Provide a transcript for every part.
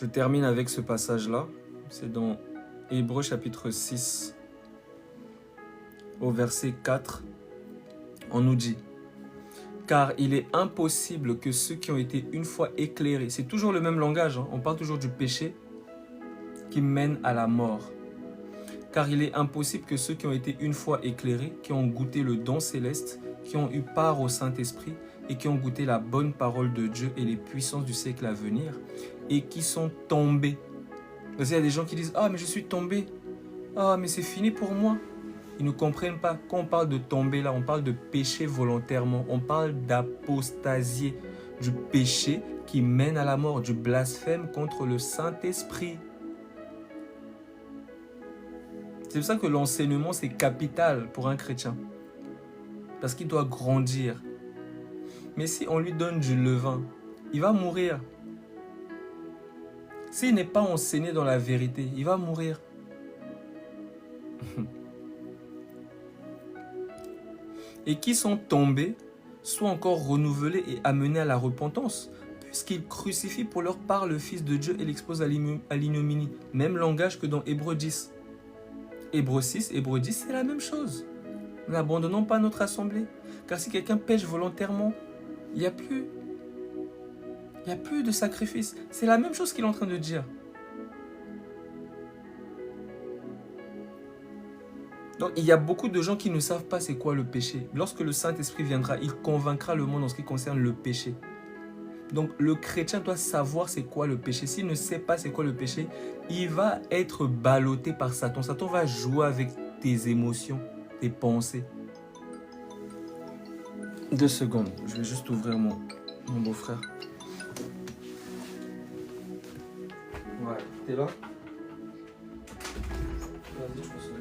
Je termine avec ce passage-là. C'est dans Hébreux chapitre 6, au verset 4. On nous dit: car il est impossible que ceux qui ont été une fois éclairés, c'est toujours le même langage, hein, on parle toujours du péché qui mène à la mort. Car il est impossible que ceux qui ont été une fois éclairés, qui ont goûté le don céleste, qui ont eu part au Saint-Esprit et qui ont goûté la bonne parole de Dieu et les puissances du siècle à venir, et qui sont tombés. Parce qu'il y a des gens qui disent: ah, mais je suis tombé. Ah, mais c'est fini pour moi. Ils ne comprennent pas. Quand on parle de tomber là, on parle de pécher volontairement. On parle d'apostasier, du péché qui mène à la mort, du blasphème contre le Saint-Esprit. C'est pour ça que l'enseignement, c'est capital pour un chrétien. Parce qu'il doit grandir. Mais si on lui donne du levain, il va mourir. S'il n'est pas enseigné dans la vérité, il va mourir. Et qui sont tombés, soient encore renouvelés et amenés à la repentance, puisqu'ils crucifient pour leur part le Fils de Dieu et l'exposent à l'ignominie. Même langage que dans Hébreux 10. Hébreux 6, Hébreux 10, c'est la même chose. N'abandonnons pas notre assemblée. Car si quelqu'un pêche volontairement, il n'y a plus de sacrifice. C'est la même chose qu'il est en train de dire. Donc, il y a beaucoup de gens qui ne savent pas c'est quoi le péché. Lorsque le Saint-Esprit viendra, il convaincra le monde en ce qui concerne le péché. Donc, le chrétien doit savoir c'est quoi le péché. S'il ne sait pas c'est quoi le péché, il va être ballotté par Satan. Satan va jouer avec tes émotions, tes pensées. 2 secondes, je vais juste ouvrir mon beau-frère. Ouais, t'es là? Vas-y, je pense que...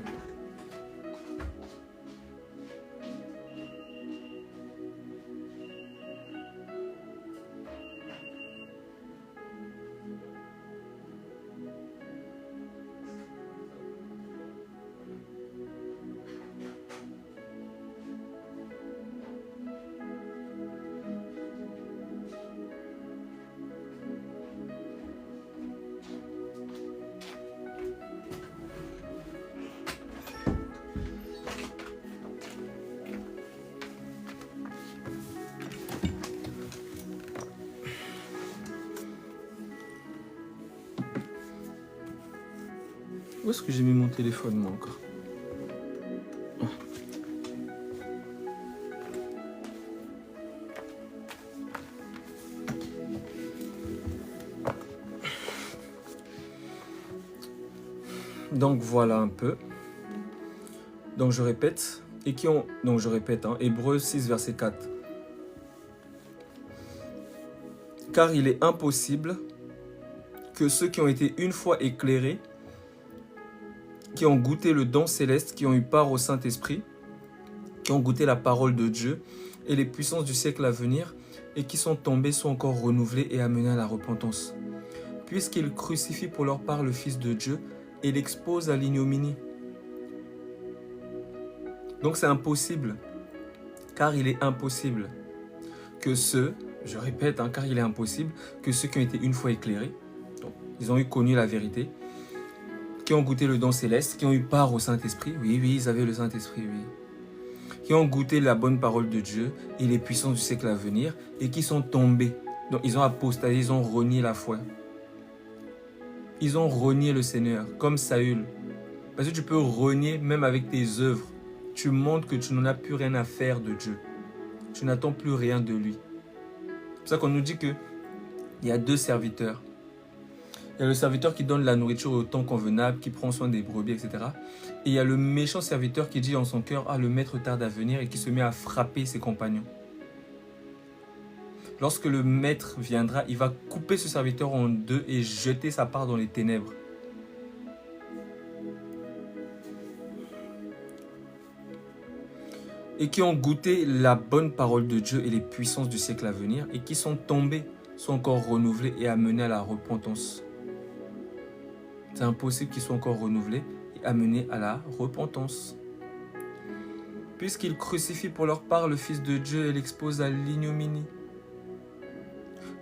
Où est-ce que j'ai mis mon téléphone, moi, encore? Donc, voilà un peu. Donc, je répète. Et qui ont... Donc, je répète, hein, Hébreux 6, verset 4. Car il est impossible que ceux qui ont été une fois éclairés, qui ont goûté le don céleste, qui ont eu part au Saint-Esprit, qui ont goûté la parole de Dieu et les puissances du siècle à venir, et qui sont tombés, sont encore renouvelés et amenés à la repentance. Puisqu'ils crucifient pour leur part le Fils de Dieu et l'exposent à l'ignominie. Donc c'est impossible, car il est impossible que ceux, je répète, hein, car il est impossible que ceux qui ont été une fois éclairés, donc ils ont connu la vérité, qui ont goûté le don céleste, qui ont eu part au Saint-Esprit, oui, ils avaient le Saint-Esprit, oui, qui ont goûté la bonne parole de Dieu et les puissances du siècle à venir, et qui sont tombés. Donc ils ont apostasé, ils ont renié la foi. Ils ont renié le Seigneur, comme Saül. Parce que tu peux renier même avec tes œuvres. Tu montres que tu n'en as plus rien à faire de Dieu. Tu n'attends plus rien de lui. C'est pour ça qu'on nous dit qu'il y a 2 serviteurs. Il y a le serviteur qui donne la nourriture au temps convenable, qui prend soin des brebis, etc. Et il y a le méchant serviteur qui dit en son cœur: ah, le maître tarde à venir, et qui se met à frapper ses compagnons. Lorsque le maître viendra, il va couper ce serviteur en 2 et jeter sa part dans les ténèbres. Et qui ont goûté la bonne parole de Dieu et les puissances du siècle à venir, et qui sont tombés, sont encore renouvelés et amenés à la repentance. C'est impossible qu'ils soient encore renouvelés et amenés à la repentance. Puisqu'ils crucifient pour leur part le Fils de Dieu et l'exposent à l'ignominie.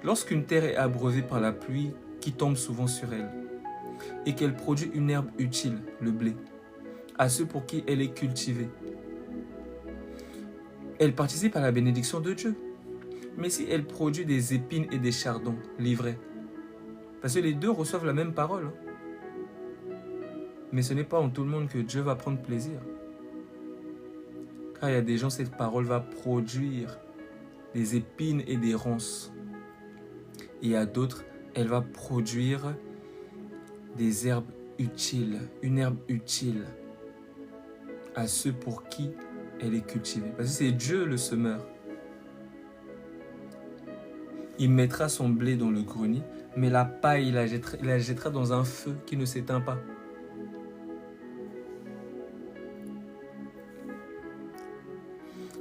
Lorsqu'une terre est abreuvée par la pluie, qui tombe souvent sur elle, et qu'elle produit une herbe utile, le blé, à ceux pour qui elle est cultivée. Elle participe à la bénédiction de Dieu. Mais si elle produit des épines et des chardons, l'ivraie, parce que les deux reçoivent la même parole, mais ce n'est pas en tout le monde que Dieu va prendre plaisir. Car il y a des gens, cette parole va produire des épines et des ronces. Et à d'autres, elle va produire des herbes utiles, une herbe utile à ceux pour qui elle est cultivée. Parce que c'est Dieu le semeur. Il mettra son blé dans le grenier, mais la paille, il la jettera dans un feu qui ne s'éteint pas.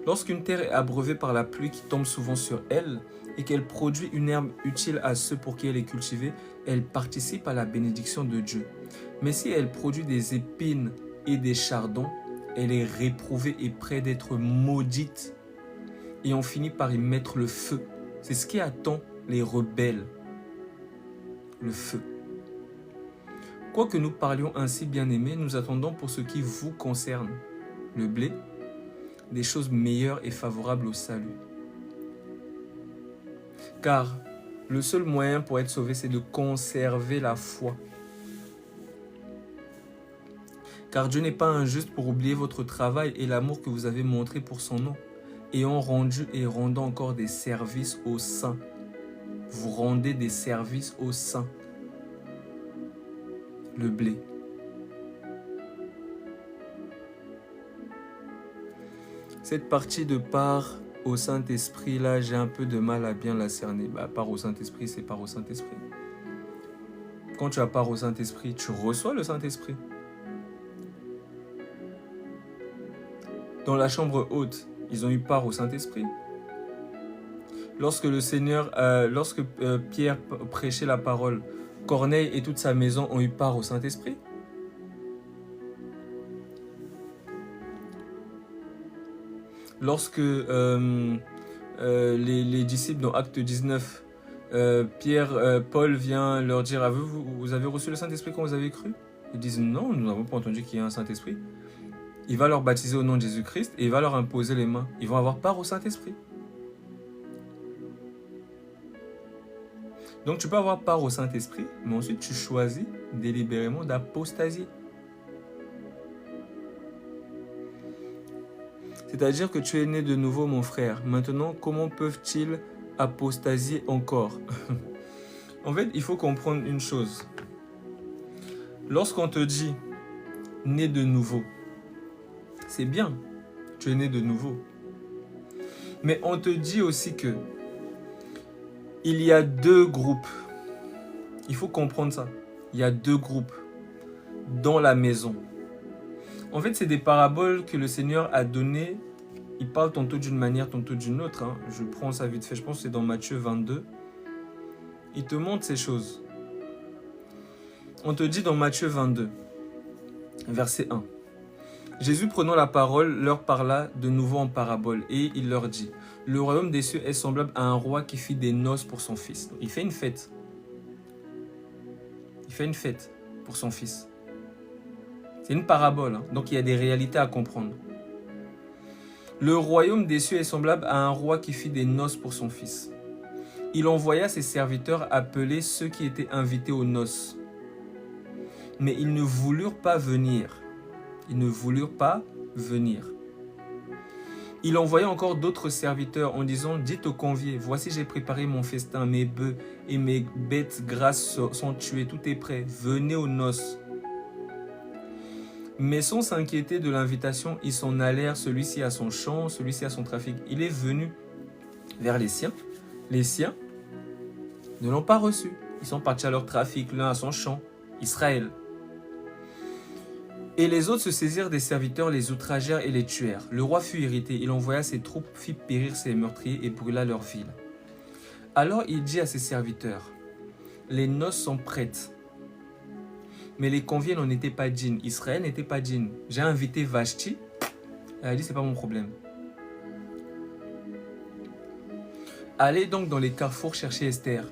Lorsqu'une terre est abreuvée par la pluie qui tombe souvent sur elle et qu'elle produit une herbe utile à ceux pour qui elle est cultivée, elle participe à la bénédiction de Dieu. Mais si elle produit des épines et des chardons, elle est réprouvée et près d'être maudite. Et on finit par y mettre le feu. C'est ce qui attend les rebelles. Le feu. Quoique nous parlions ainsi, bien-aimés, nous attendons pour ce qui vous concerne, le blé, des choses meilleures et favorables au salut. Car le seul moyen pour être sauvé, c'est de conserver la foi. Car Dieu n'est pas injuste pour oublier votre travail et l'amour que vous avez montré pour son nom, ayant rendu et rendant encore des services aux saints. Vous rendez des services aux saints. Le blé. Cette partie de part au Saint-Esprit, là, j'ai un peu de mal à bien la cerner. Part au Saint-Esprit, c'est part au Saint-Esprit. Quand tu as part au Saint-Esprit, tu reçois le Saint-Esprit. Dans la chambre haute, ils ont eu part au Saint-Esprit. Lorsque Pierre prêchait la parole, Corneille et toute sa maison ont eu part au Saint-Esprit. Lorsque les disciples dans Acte 19, Paul vient leur dire, vous avez reçu le Saint-Esprit quand vous avez cru? Ils disent non, nous n'avons pas entendu qu'il y ait un Saint-Esprit. Il va leur baptiser au nom de Jésus-Christ et il va leur imposer les mains. Ils vont avoir part au Saint-Esprit. Donc tu peux avoir part au Saint-Esprit, mais ensuite tu choisis délibérément d'apostasier. C'est-à-dire que tu es né de nouveau, mon frère. Maintenant, comment peuvent-ils apostasier encore? En fait, il faut comprendre une chose. Lorsqu'on te dit « né de nouveau », c'est bien, tu es né de nouveau. Mais on te dit aussi que il y a deux groupes. Il faut comprendre ça. Il y a deux groupes dans la maison. En fait, c'est des paraboles que le Seigneur a données. Il parle tantôt d'une manière, tantôt d'une autre. Je prends ça vite fait. Je pense que c'est dans Matthieu 22. Il te montre ces choses. On te dit dans Matthieu 22, verset 1. Jésus, prenant la parole, leur parla de nouveau en parabole. Et il leur dit, « Le royaume des cieux est semblable à un roi qui fit des noces pour son fils. » Il fait une fête. Il fait une fête pour son fils. C'est une parabole, donc il y a des réalités à comprendre. Le royaume des cieux est semblable à un roi qui fit des noces pour son fils. Il envoya ses serviteurs appeler ceux qui étaient invités aux noces. Mais ils ne voulurent pas venir. Ils ne voulurent pas venir. Il envoya encore d'autres serviteurs en disant, « Dites aux conviés, voici j'ai préparé mon festin, mes bœufs et mes bêtes grasses sont tués, tout est prêt, venez aux noces. » Mais sans s'inquiéter de l'invitation, ils s'en allèrent, celui-ci à son champ, celui-ci à son trafic. Il est venu vers les siens. Les siens ne l'ont pas reçu. Ils sont partis à leur trafic, l'un à son champ, Israël. Et les autres se saisirent des serviteurs, les outragèrent et les tuèrent. Le roi fut irrité, il envoya ses troupes, fit périr ses meurtriers et brûla leur ville. Alors il dit à ses serviteurs, « Les noces sont prêtes. » Mais les conviés n'en étaient pas dignes. Israël n'était pas digne. J'ai invité Vashti. Elle a dit, c'est pas mon problème. Allez donc dans les carrefours chercher Esther.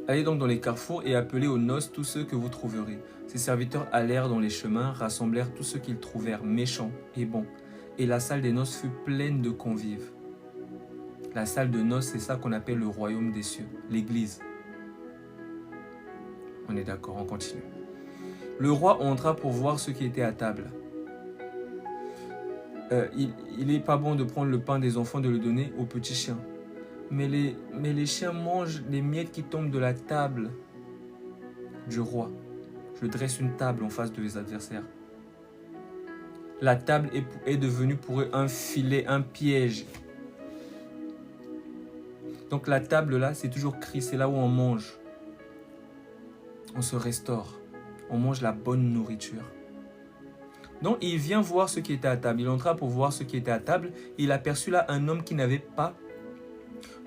Allez donc dans les carrefours et appelez aux noces tous ceux que vous trouverez. Ses serviteurs allèrent dans les chemins, rassemblèrent tous ceux qu'ils trouvèrent méchants et bons. Et la salle des noces fut pleine de convives. La salle de noces, c'est ça qu'on appelle le royaume des cieux, l'église. On est d'accord, on continue. Le roi entra pour voir ceux qui étaient à table. Il n'est pas bon de prendre le pain des enfants et de le donner aux petits chiens. Mais les chiens mangent les miettes qui tombent de la table du roi. Je dresse une table en face de mes adversaires. La table est devenue pour eux un filet, un piège. Donc la table là, c'est toujours Christ, c'est là où on mange. On se restaure. On mange la bonne nourriture. Donc il vient voir ceux qui étaient à table. Il entra pour voir ceux qui étaient à table. Il aperçut là un homme qui n'avait pas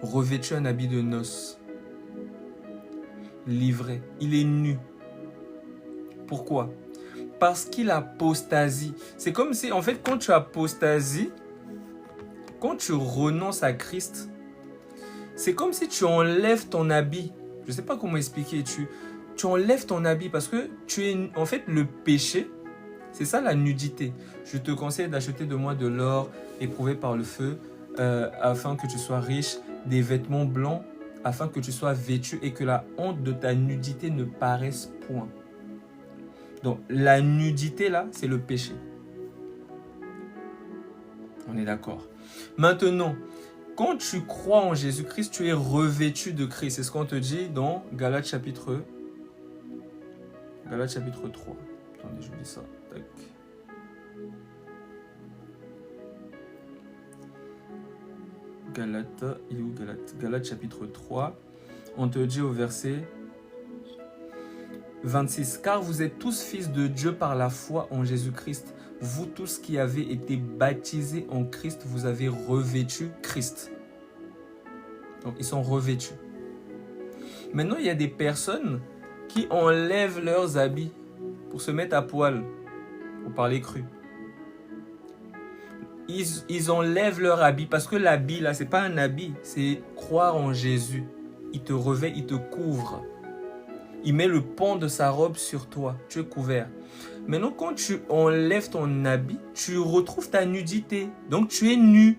revêtu un habit de noces. Livré. Il est nu. Pourquoi? Parce qu'il apostasie. C'est comme si, en fait, quand tu apostasies, quand tu renonces à Christ, c'est comme si tu enlèves ton habit. Je ne sais pas comment expliquer. Tu enlèves ton habit parce que tu es, en fait, le péché, c'est ça la nudité. Je te conseille d'acheter de moi de l'or éprouvé par le feu, afin que tu sois riche, des vêtements blancs, afin que tu sois vêtu et que la honte de ta nudité ne paraisse point. Donc, la nudité, là, c'est le péché. On est d'accord. Maintenant, quand tu crois en Jésus-Christ, tu es revêtu de Christ. C'est ce qu'on te dit dans Galates chapitre 3. Attendez, je vous dis ça. Tac. Il est où Galates? Galates chapitre 3. On te dit au verset 26. Car vous êtes tous fils de Dieu par la foi en Jésus-Christ. Vous tous qui avez été baptisés en Christ, vous avez revêtu Christ. Donc ils sont revêtus. Maintenant, il y a des personnes qui enlèvent leurs habits pour se mettre à poil, pour parler cru. Ils enlèvent leur habit parce que l'habit là, c'est pas un habit, c'est croire en Jésus. Il te revêt, il te couvre. Il met le pan de sa robe sur toi, tu es couvert. Maintenant, quand tu enlèves ton habit, tu retrouves ta nudité. Donc, tu es nu.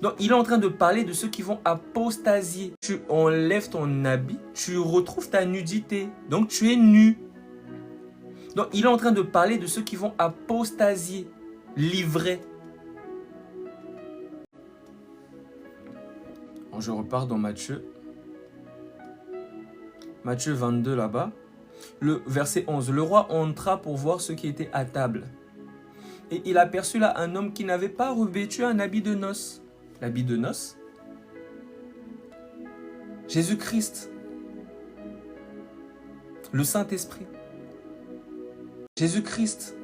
Donc, il est en train de parler de ceux qui vont apostasier. Tu enlèves ton habit, tu retrouves ta nudité. Donc, tu es nu. Donc, il est en train de parler de ceux qui vont apostasier, livrer. Bon, je repars dans Matthieu. Matthieu 22 là-bas. Le verset 11. Le roi entra pour voir ceux qui étaient à table. Et il aperçut là un homme qui n'avait pas revêtu un habit de noces. L'habit de noces, Jésus-Christ, le Saint-Esprit. Jésus-Christ,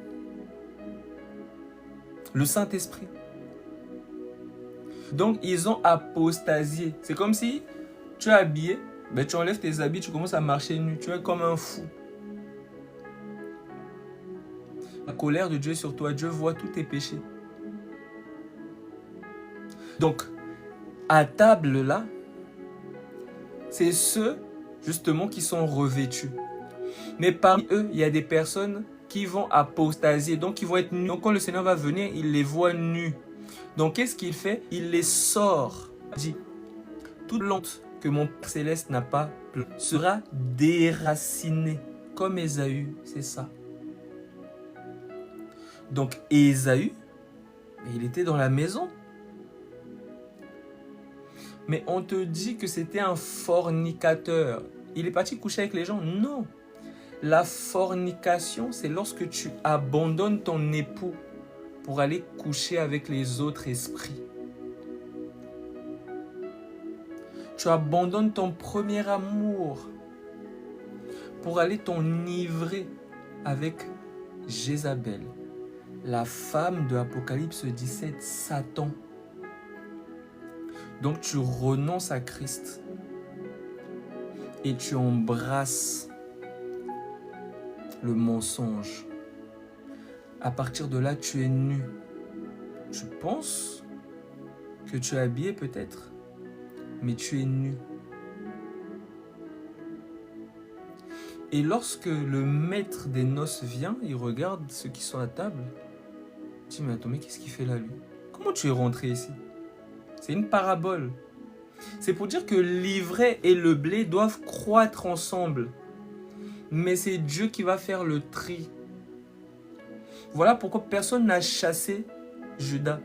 le Saint-Esprit. Donc, ils ont apostasié. C'est comme si tu es habillé, ben, tu enlèves tes habits, tu commences à marcher nu. Tu es comme un fou. La colère de Dieu sur toi, Dieu voit tous tes péchés. Donc, à table là, c'est ceux justement qui sont revêtus. Mais parmi eux, il y a des personnes qui vont apostasier, donc ils vont être nus. Donc quand le Seigneur va venir, il les voit nus. Donc qu'est-ce qu'il fait? Il les sort. Il dit, toute plante que mon Père Céleste n'a pas sera déracinée. Comme Ésaü, c'est ça. Donc Ésaü, il était dans la maison. Mais on te dit que c'était un fornicateur. Il est parti coucher avec les gens? Non. La fornication, c'est lorsque tu abandonnes ton époux pour aller coucher avec les autres esprits. Tu abandonnes ton premier amour pour aller t'enivrer avec Jézabel, la femme de Apocalypse 17, Satan. Donc tu renonces à Christ et tu embrasses le mensonge. À partir de là, tu es nu. Tu penses que tu es habillé peut-être, mais tu es nu. Et lorsque le maître des noces vient, il regarde ceux qui sont à table. Il dit, mais attends, mais qu'est-ce qu'il fait là, lui? Comment tu es rentré ici? C'est une parabole. C'est pour dire que l'ivraie et le blé doivent croître ensemble. Mais c'est Dieu qui va faire le tri. Voilà pourquoi personne n'a chassé Judas.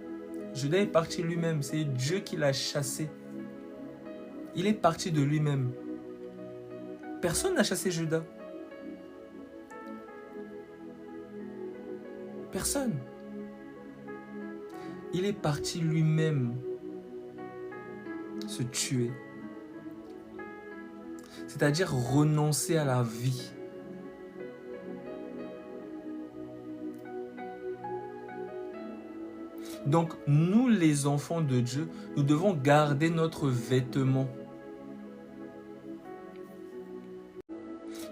Judas est parti lui-même. C'est Dieu qui l'a chassé. Il est parti de lui-même. Personne n'a chassé Judas. Personne. Il est parti lui-même se tuer. C'est-à-dire renoncer à la vie. Donc, nous les enfants de Dieu, nous devons garder notre vêtement.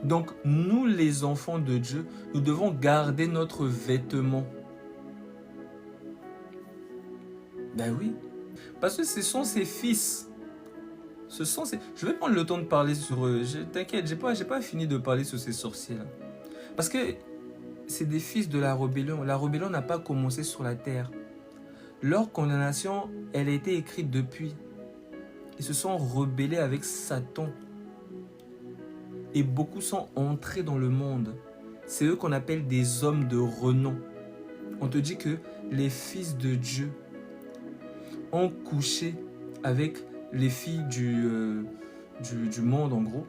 Donc, nous les enfants de Dieu, nous devons garder notre vêtement. Ben oui, parce que ce sont ses fils. Je vais prendre le temps de parler sur eux. T'inquiète, j'ai pas fini de parler sur ces sorciers-là. Parce que c'est des fils de la rébellion. La rébellion n'a pas commencé sur la terre. Leur condamnation, elle a été écrite depuis. Ils se sont rebellés avec Satan. Et beaucoup sont entrés dans le monde. C'est eux qu'on appelle des hommes de renom. On te dit que les fils de Dieu ont couché avec les filles du monde, en gros.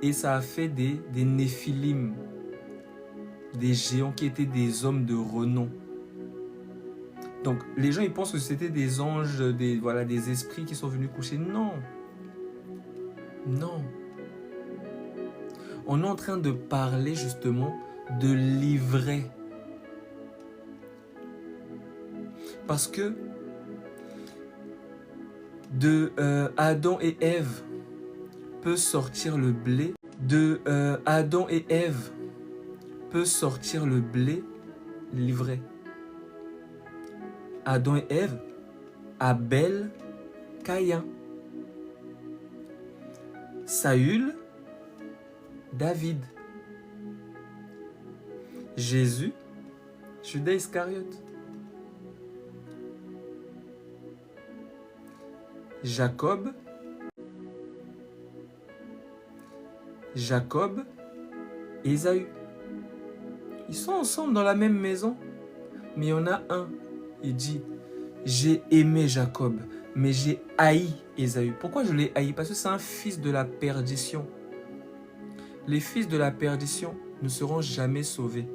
Et ça a fait des néphilim, des géants qui étaient des hommes de renom. Donc, les gens, ils pensent que c'était des anges, des esprits qui sont venus coucher. Non. Non. On est en train de parler, justement, de l'ivraie. Parce que de Adam et Ève peut sortir le blé. De Adam et Ève peut sortir le blé, l'ivraie. Adam et Ève, Abel, Caïn. Saül, David. Jésus, Judas Iscariote. Jacob, Ésaü. Ils sont ensemble dans la même maison, mais il y en a un. Il dit, j'ai aimé Jacob, mais j'ai haï Ésaü. Pourquoi je l'ai haï? Parce que c'est un fils de la perdition. Les fils de la perdition ne seront jamais sauvés.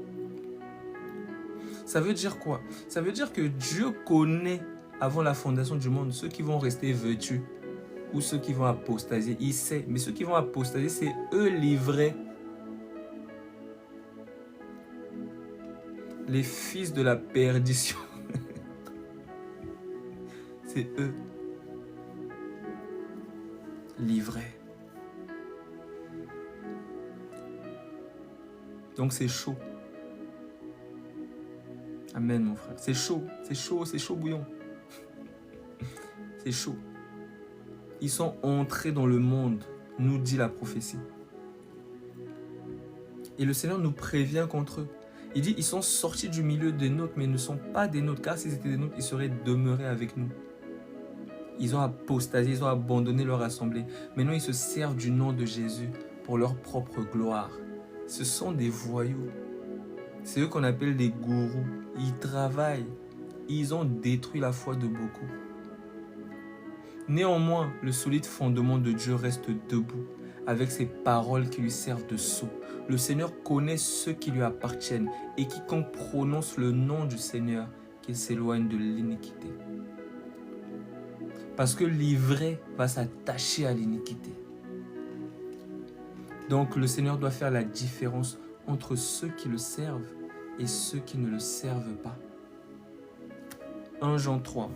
Ça veut dire quoi? Ça veut dire que Dieu connaît, avant la fondation du monde, ceux qui vont rester vêtus ou ceux qui vont apostasier. Il sait, mais ceux qui vont apostasier, c'est eux l'ivraie. Les fils de la perdition. C'est eux. L'ivraie. Donc c'est chaud. Amen, mon frère. C'est chaud, c'est chaud, c'est chaud bouillon. C'est chaud. Ils sont entrés dans le monde, nous dit la prophétie. Et le Seigneur nous prévient contre eux. Il dit, ils sont sortis du milieu des nôtres, mais ils ne sont pas des nôtres, car s'ils étaient des nôtres, ils seraient demeurés avec nous. Ils ont apostasié, ils ont abandonné leur assemblée. Maintenant, ils se servent du nom de Jésus pour leur propre gloire. Ce sont des voyous. C'est eux qu'on appelle des gourous. Ils travaillent. Ils ont détruit la foi de beaucoup. Néanmoins, le solide fondement de Dieu reste debout, avec ses paroles qui lui servent de sceau. Le Seigneur connaît ceux qui lui appartiennent, et quiconque prononce le nom du Seigneur, qu'il s'éloigne de l'iniquité. Parce que l'ivraie va s'attacher à l'iniquité. Donc le Seigneur doit faire la différence entre ceux qui le servent et ceux qui ne le servent pas. 1 Jean 3.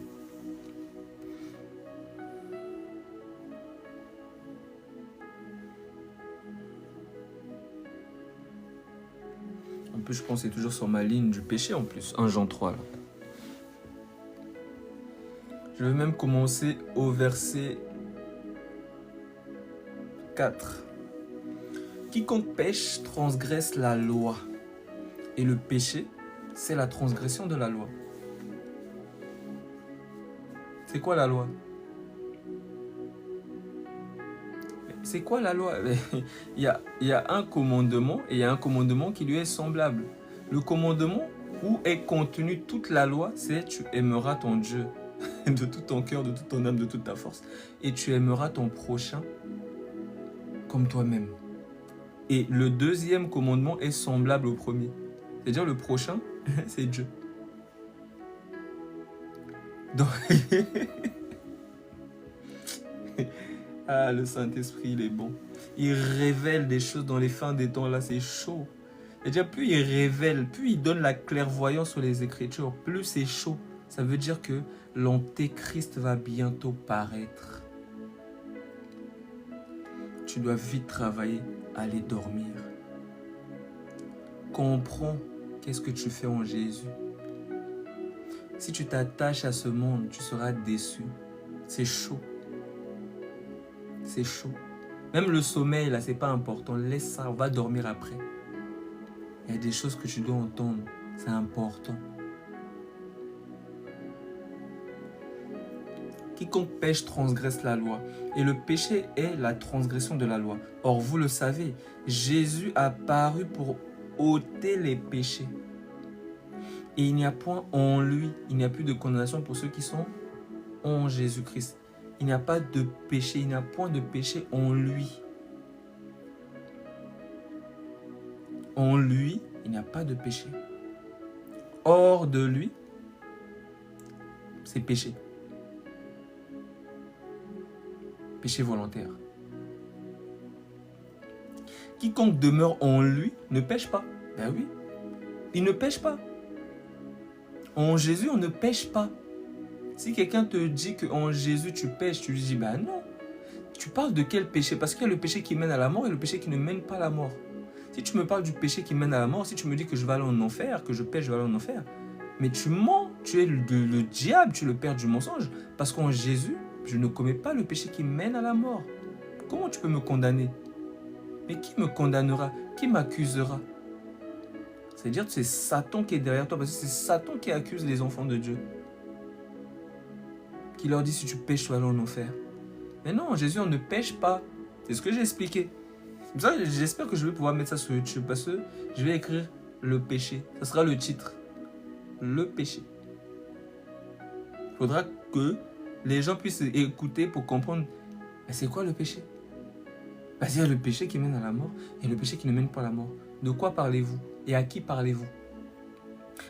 En plus, je pense que c'est toujours sur ma ligne du péché en plus. 1 Jean 3 là. Je vais même commencer au verset 4. Quiconque pêche transgresse la loi. Et le péché, c'est la transgression de la loi. C'est quoi la loi? C'est quoi la loi? Il y a un commandement et il y a un commandement qui lui est semblable. Le commandement où est contenue toute la loi, c'est tu aimeras ton Dieu de tout ton cœur, de toute ton âme, de toute ta force. Et tu aimeras ton prochain comme toi-même. Et le deuxième commandement est semblable au premier. C'est-à-dire le prochain, c'est Dieu. Donc... ah, le Saint-Esprit, il est bon. Il révèle des choses dans les fins des temps, là, c'est chaud. C'est-à-dire, plus il révèle, plus il donne la clairvoyance sur les Écritures, plus c'est chaud. Ça veut dire que l'Antéchrist va bientôt paraître. Tu dois vite travailler, aller dormir. Comprends qu'est-ce que tu fais en Jésus. Si tu t'attaches à ce monde, tu seras déçu. C'est chaud. C'est chaud. Même le sommeil, là, c'est pas important. Laisse ça, on va dormir après. Il y a des choses que tu dois entendre. C'est important. Quiconque pêche transgresse la loi. Et le péché est la transgression de la loi. Or, vous le savez, Jésus a paru pour ôter les péchés. Et il n'y a point en lui, il n'y a plus de condamnation pour ceux qui sont en Jésus-Christ. Il n'y a pas de péché, il n'y a point de péché en lui. En lui, il n'y a pas de péché. Hors de lui, c'est péché. Péché volontaire. Quiconque demeure en lui ne pêche pas. Ben oui, il ne pêche pas. En Jésus, on ne pêche pas. Si quelqu'un te dit qu'en Jésus tu pêches, tu lui dis, ben non. Tu parles de quel péché? Parce qu'il y a le péché qui mène à la mort et le péché qui ne mène pas à la mort. Si tu me parles du péché qui mène à la mort, si tu me dis que je vais aller en enfer, que je pêche, je vais aller en enfer, mais tu mens, tu es le diable, tu es le père du mensonge. Parce qu'en Jésus, je ne commets pas le péché qui mène à la mort. Comment tu peux me condamner? Mais qui me condamnera? Qui m'accusera? C'est-à-dire que c'est Satan qui est derrière toi, parce que c'est Satan qui accuse les enfants de Dieu. Qui leur dit si tu pêches, tu vas aller en enfer. Mais non, Jésus, on ne pêche pas. C'est ce que j'ai expliqué. J'espère que je vais pouvoir mettre ça sur YouTube, parce que je vais écrire le péché. Ça sera le titre. Le péché. Il faudra que les gens puissent écouter pour comprendre. Mais c'est quoi le péché? Parce qu'il y a le péché qui mène à la mort et le péché qui ne mène pas à la mort. De quoi parlez-vous? Et à qui parlez-vous?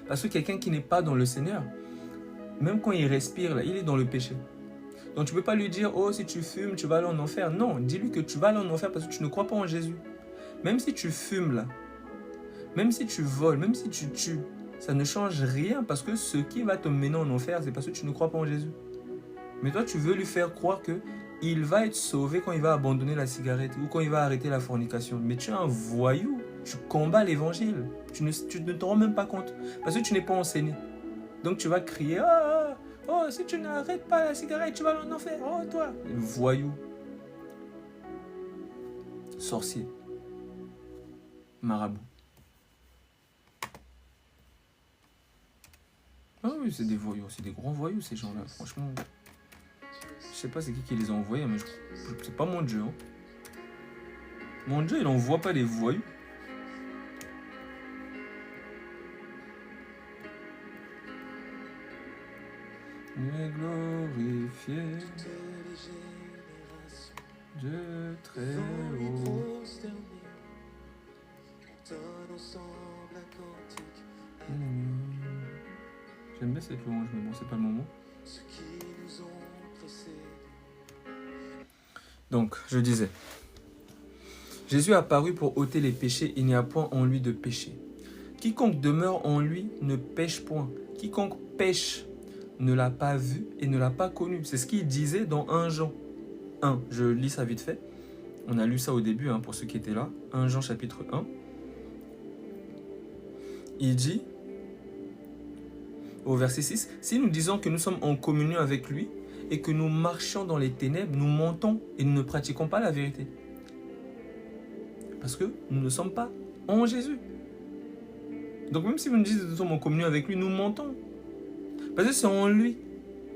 Parce que quelqu'un qui n'est pas dans le Seigneur, même quand il respire, là, il est dans le péché. Donc tu ne peux pas lui dire, oh, si tu fumes, tu vas aller en enfer. Non, dis-lui que tu vas aller en enfer parce que tu ne crois pas en Jésus. Même si tu fumes là, même si tu voles, même si tu tues, ça ne change rien parce que ce qui va te mener en enfer, c'est parce que tu ne crois pas en Jésus. Mais toi, tu veux lui faire croire qu'il va être sauvé quand il va abandonner la cigarette ou quand il va arrêter la fornication. Mais tu es un voyou, tu combats l'évangile. Tu ne te rends même pas compte parce que tu n'es pas enseigné. Donc tu vas crier, oh, si tu n'arrêtes pas la cigarette, tu vas en enfer. Oh, toi, voyou, sorcier, marabout. Ah oui, c'est des voyous, c'est des grands voyous ces gens-là, franchement. Je sais pas c'est qui les a envoyés, mais c'est pas mon Dieu. Hein. Mon Dieu, il n'envoie pas des voyous. Il est glorifié, Dieu très haut. J'aime bien cette louange, mais bon, c'est pas le moment. Donc, je disais, Jésus est apparu pour ôter les péchés, il n'y a point en lui de péché. Quiconque demeure en lui ne pêche point. Quiconque pêche ne l'a pas vu et ne l'a pas connu. C'est ce qu'il disait dans 1 Jean 1. Je lis ça vite fait. On a lu ça au début, hein, pour ceux qui étaient là. 1 Jean chapitre 1. Il dit, au verset 6, « Si nous disons que nous sommes en communion avec lui et que nous marchions dans les ténèbres, nous mentons et nous ne pratiquons pas la vérité. » Parce que nous ne sommes pas en Jésus. Donc même si vous nous dites que nous sommes en communion avec lui, nous mentons. Parce que c'est en lui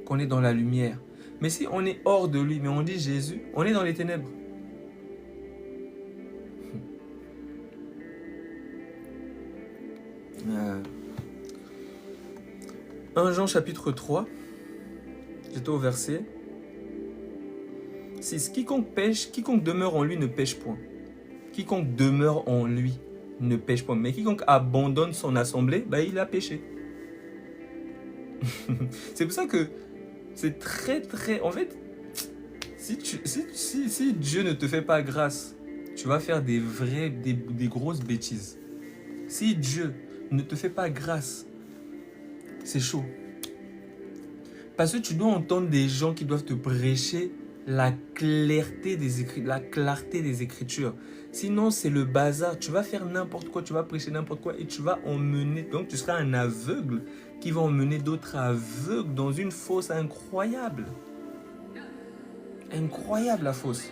qu'on est dans la lumière. Mais si on est hors de lui, mais on dit Jésus, on est dans les ténèbres. 1 Jean chapitre 3, j'étais au verset 6. Quiconque demeure en lui ne pêche point. Quiconque demeure en lui ne pêche point. Mais quiconque abandonne son assemblée, il a péché. C'est pour ça que c'est très très... En fait, si Dieu ne te fait pas grâce, tu vas faire des grosses bêtises. Si Dieu ne te fait pas grâce, c'est chaud. Parce que tu dois entendre des gens qui doivent te prêcher la clarté des Écritures. Sinon, c'est le bazar. Tu vas faire n'importe quoi, tu vas prêcher n'importe quoi et tu vas emmener... Donc, tu seras un aveugle qui va emmener d'autres aveugles dans une fosse incroyable. Incroyable, la fosse.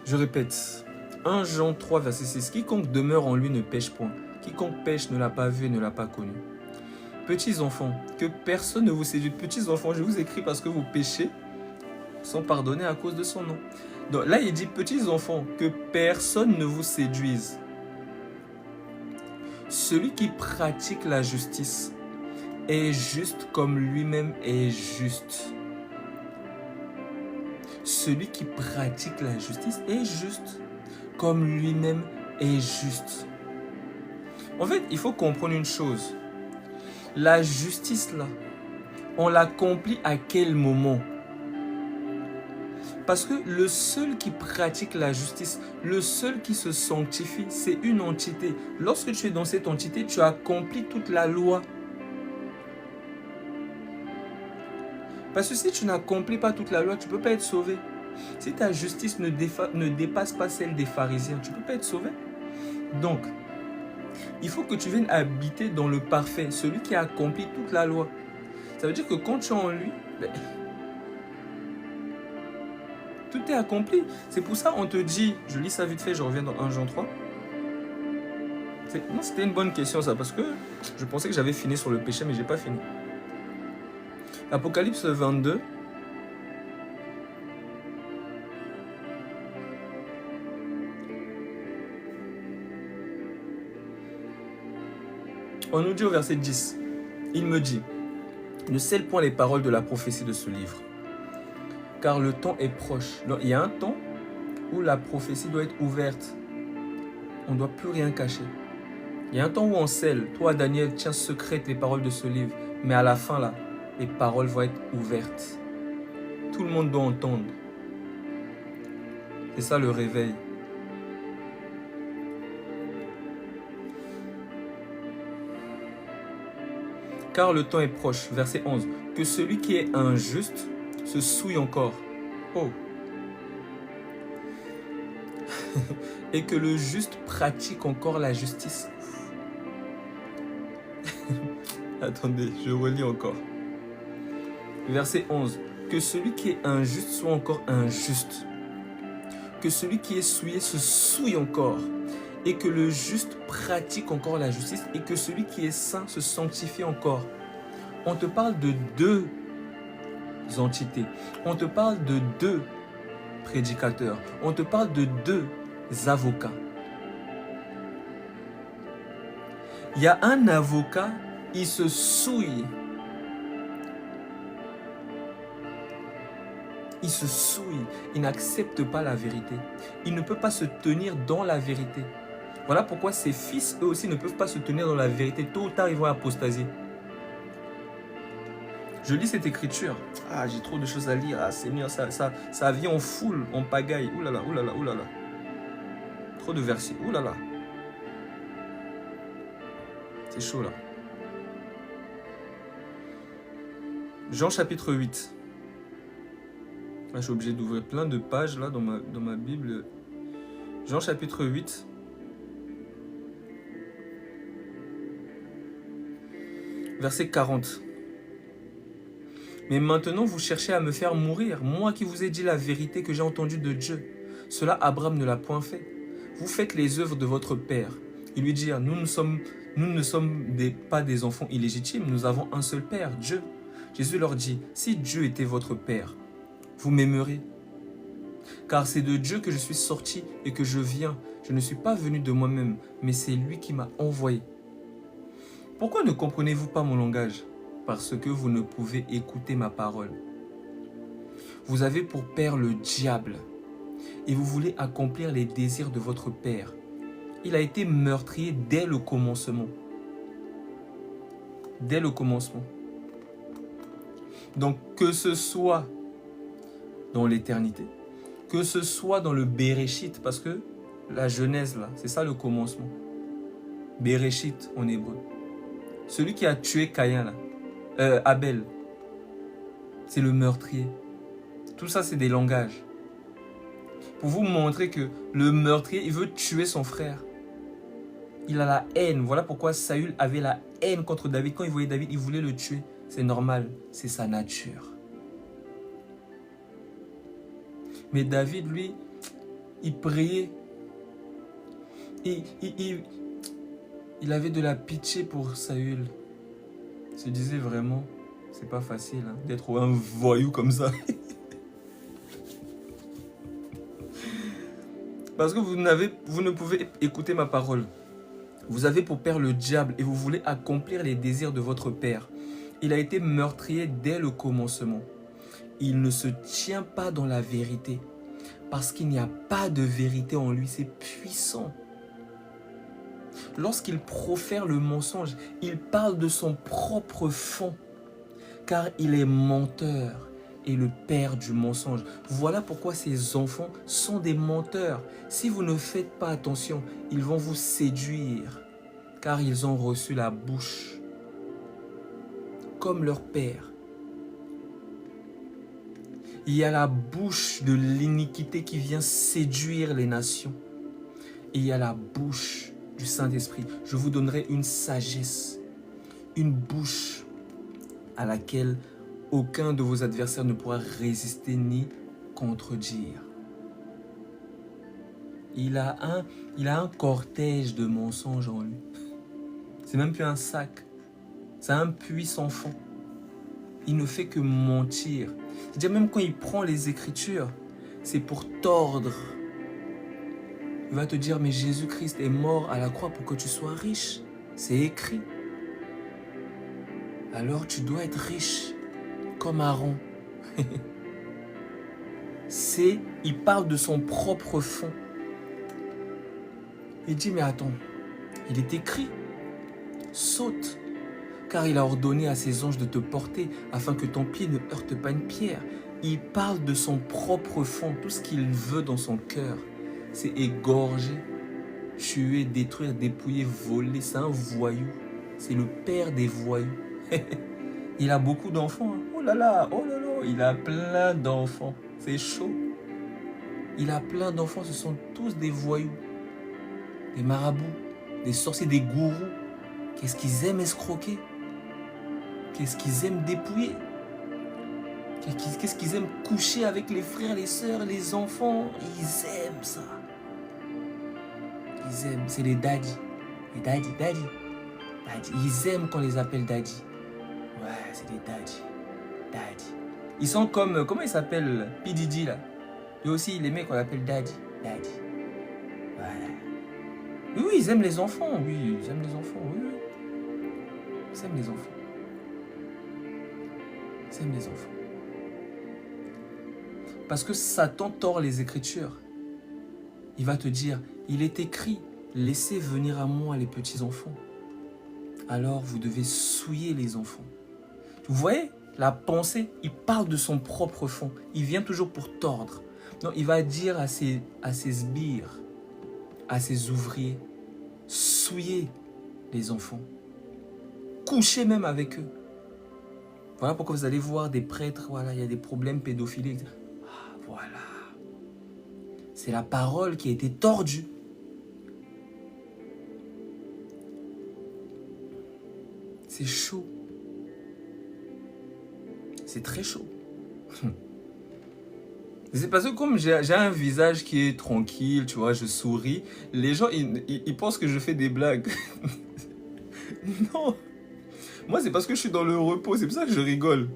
Je répète, 1 Jean 3, verset 6. Quiconque demeure en lui ne pêche point. Quiconque pêche ne l'a pas vu et ne l'a pas connu. Petits enfants, que personne ne vous séduise. Petits enfants, je vous écris parce que vos péchés sont pardonnés à cause de son nom. Donc là, il dit, petits enfants, que personne ne vous séduise. Celui qui pratique la justice est juste comme lui-même est juste. Celui qui pratique la justice est juste comme lui-même est juste. En fait, il faut comprendre une chose. La justice, là, on l'accomplit à quel moment? Parce que le seul qui pratique la justice, le seul qui se sanctifie, c'est une entité. Lorsque tu es dans cette entité, tu accomplis toute la loi. Parce que si tu n'accomplis pas toute la loi, tu ne peux pas être sauvé. Si ta justice ne dépasse pas celle des pharisiens, tu ne peux pas être sauvé. Donc, il faut que tu viennes habiter dans le parfait, celui qui a accompli toute la loi. Ça veut dire que quand tu es en lui, tout est accompli. C'est pour ça qu'on te dit, je lis ça vite fait, je reviens dans 1 Jean 3. Non, c'était une bonne question ça, parce que je pensais que j'avais fini sur le péché, mais je n'ai pas fini. Apocalypse 22. On nous dit au verset 10, il me dit, ne scelle point les paroles de la prophétie de ce livre, car le temps est proche. Donc, il y a un temps où la prophétie doit être ouverte. On ne doit plus rien cacher. Il y a un temps où on scelle. Toi, Daniel, tiens secrète les paroles de ce livre. Mais à la fin, là, les paroles vont être ouvertes. Tout le monde doit entendre. C'est ça le réveil. Car le temps est proche. Verset 11. Que celui qui est injuste se souille encore. Oh. Et que le juste pratique encore la justice. Attendez, je relis encore. Verset 11. Que celui qui est injuste soit encore injuste. Que celui qui est souillé se souille encore. Et que le juste pratique encore la justice. Et que celui qui est saint se sanctifie encore. On te parle de deux entités. On te parle de deux prédicateurs. On te parle de deux avocats. Il y a un avocat, il se souille. Il se souille. Il n'accepte pas la vérité. Il ne peut pas se tenir dans la vérité. Voilà pourquoi ses fils, eux aussi, ne peuvent pas se tenir dans la vérité. Tôt ou tard, ils vont apostasier. Je lis cette écriture. Ah, j'ai trop de choses à lire. Ah, Seigneur, ça vient en foule, en pagaille. Ouh là là, ouh là là, ouh là là. Trop de versets. Ouh là là. C'est chaud là. Jean chapitre 8. Là, je suis obligé d'ouvrir plein de pages là dans ma Bible. Jean chapitre 8. Verset 40. Mais maintenant, vous cherchez à me faire mourir, moi qui vous ai dit la vérité que j'ai entendue de Dieu. Cela, Abraham ne l'a point fait. Vous faites les œuvres de votre père. Ils lui dirent, nous ne sommes pas des enfants illégitimes, nous avons un seul père, Dieu. Jésus leur dit, si Dieu était votre père, vous m'aimerez. Car c'est de Dieu que je suis sorti et que je viens. Je ne suis pas venu de moi-même, mais c'est lui qui m'a envoyé. Pourquoi ne comprenez-vous pas mon langage? Parce que vous ne pouvez écouter ma parole. Vous avez pour père le diable et vous voulez accomplir les désirs de votre père. Il a été meurtrier dès le commencement. Dès le commencement. Donc que ce soit dans l'éternité, que ce soit dans le Béréchit, parce que la Genèse là, c'est ça le commencement. Béréchit en hébreu. Celui qui a tué Caïn là, Abel, c'est le meurtrier. Tout ça, c'est des langages. Pour vous montrer que le meurtrier, il veut tuer son frère. Il a la haine. Voilà pourquoi Saül avait la haine contre David. Quand il voyait David, il voulait le tuer. C'est normal, c'est sa nature. Mais David, lui, il priait. Il avait de la pitié pour Saül. Il se disait vraiment, c'est pas facile hein, d'être un voyou comme ça. Parce que vous ne pouvez écouter ma parole. Vous avez pour père le diable et vous voulez accomplir les désirs de votre père. Il a été meurtrier dès le commencement. Il ne se tient pas dans la vérité. Parce qu'il n'y a pas de vérité en lui, c'est puissant. Lorsqu'il profère le mensonge, il parle de son propre fond, car il est menteur et le père du mensonge. Voilà pourquoi ces enfants sont des menteurs. Si vous ne faites pas attention, ils vont vous séduire, car ils ont reçu la bouche, comme leur père. Il y a la bouche de l'iniquité qui vient séduire les nations. Et il y a la bouche du Saint-Esprit. Je vous donnerai une sagesse, une bouche à laquelle aucun de vos adversaires ne pourra résister ni contredire. Il a un cortège de mensonges en lui. C'est même plus un sac. C'est un puits sans fond. Il ne fait que mentir. C'est-à-dire même quand il prend les Écritures, c'est pour tordre. Il va te dire, mais Jésus-Christ est mort à la croix pour que tu sois riche. C'est écrit. Alors tu dois être riche, comme Aaron. Il parle de son propre fond. Il dit, mais attends, il est écrit, saute, car il a ordonné à ses anges de te porter, afin que ton pied ne heurte pas une pierre. Il parle de son propre fond, tout ce qu'il veut dans son cœur. C'est égorger, tuer, détruire, dépouiller, voler. C'est un voyou. C'est le père des voyous. Il a beaucoup d'enfants. Hein. Oh là là, il a plein d'enfants. C'est chaud. Il a plein d'enfants, ce sont tous des voyous. Des marabouts, des sorciers, des gourous. Qu'est-ce qu'ils aiment escroquer? Qu'est-ce qu'ils aiment dépouiller? Qu'est-ce qu'ils aiment coucher avec les frères, les sœurs, les enfants? Ils aiment ça. Ils aiment, c'est les daddy. Les daddy. Ils aiment qu'on les appelle daddy. Ouais, c'est des daddy. Ils sont comme, comment il s'appelle? P. Diddy là. Lui aussi, il aimait qu'on l'appelle daddy. Ouais. Oui, ils aiment les enfants. Oui, ils aiment les enfants. Oui. Ils aiment les enfants. Ils aiment les enfants. Parce que Satan tord les Écritures. Il va te dire, il est écrit, laissez venir à moi les petits enfants. Alors vous devez souiller les enfants. Vous voyez, la pensée, il parle de son propre fond. Il vient toujours pour tordre. Donc il va dire à ses sbires, à ses ouvriers, souillez les enfants. Couchez même avec eux. Voilà pourquoi vous allez voir des prêtres, voilà, il y a des problèmes pédophiliques. Ah, voilà. C'est la parole qui a été tordue. C'est chaud. c'est très chaud. C'est parce que comme j'ai un visage qui est tranquille, tu vois, je souris, les gens, ils pensent que je fais des blagues. Non. Moi, c'est parce que je suis dans le repos, c'est pour ça que je rigole.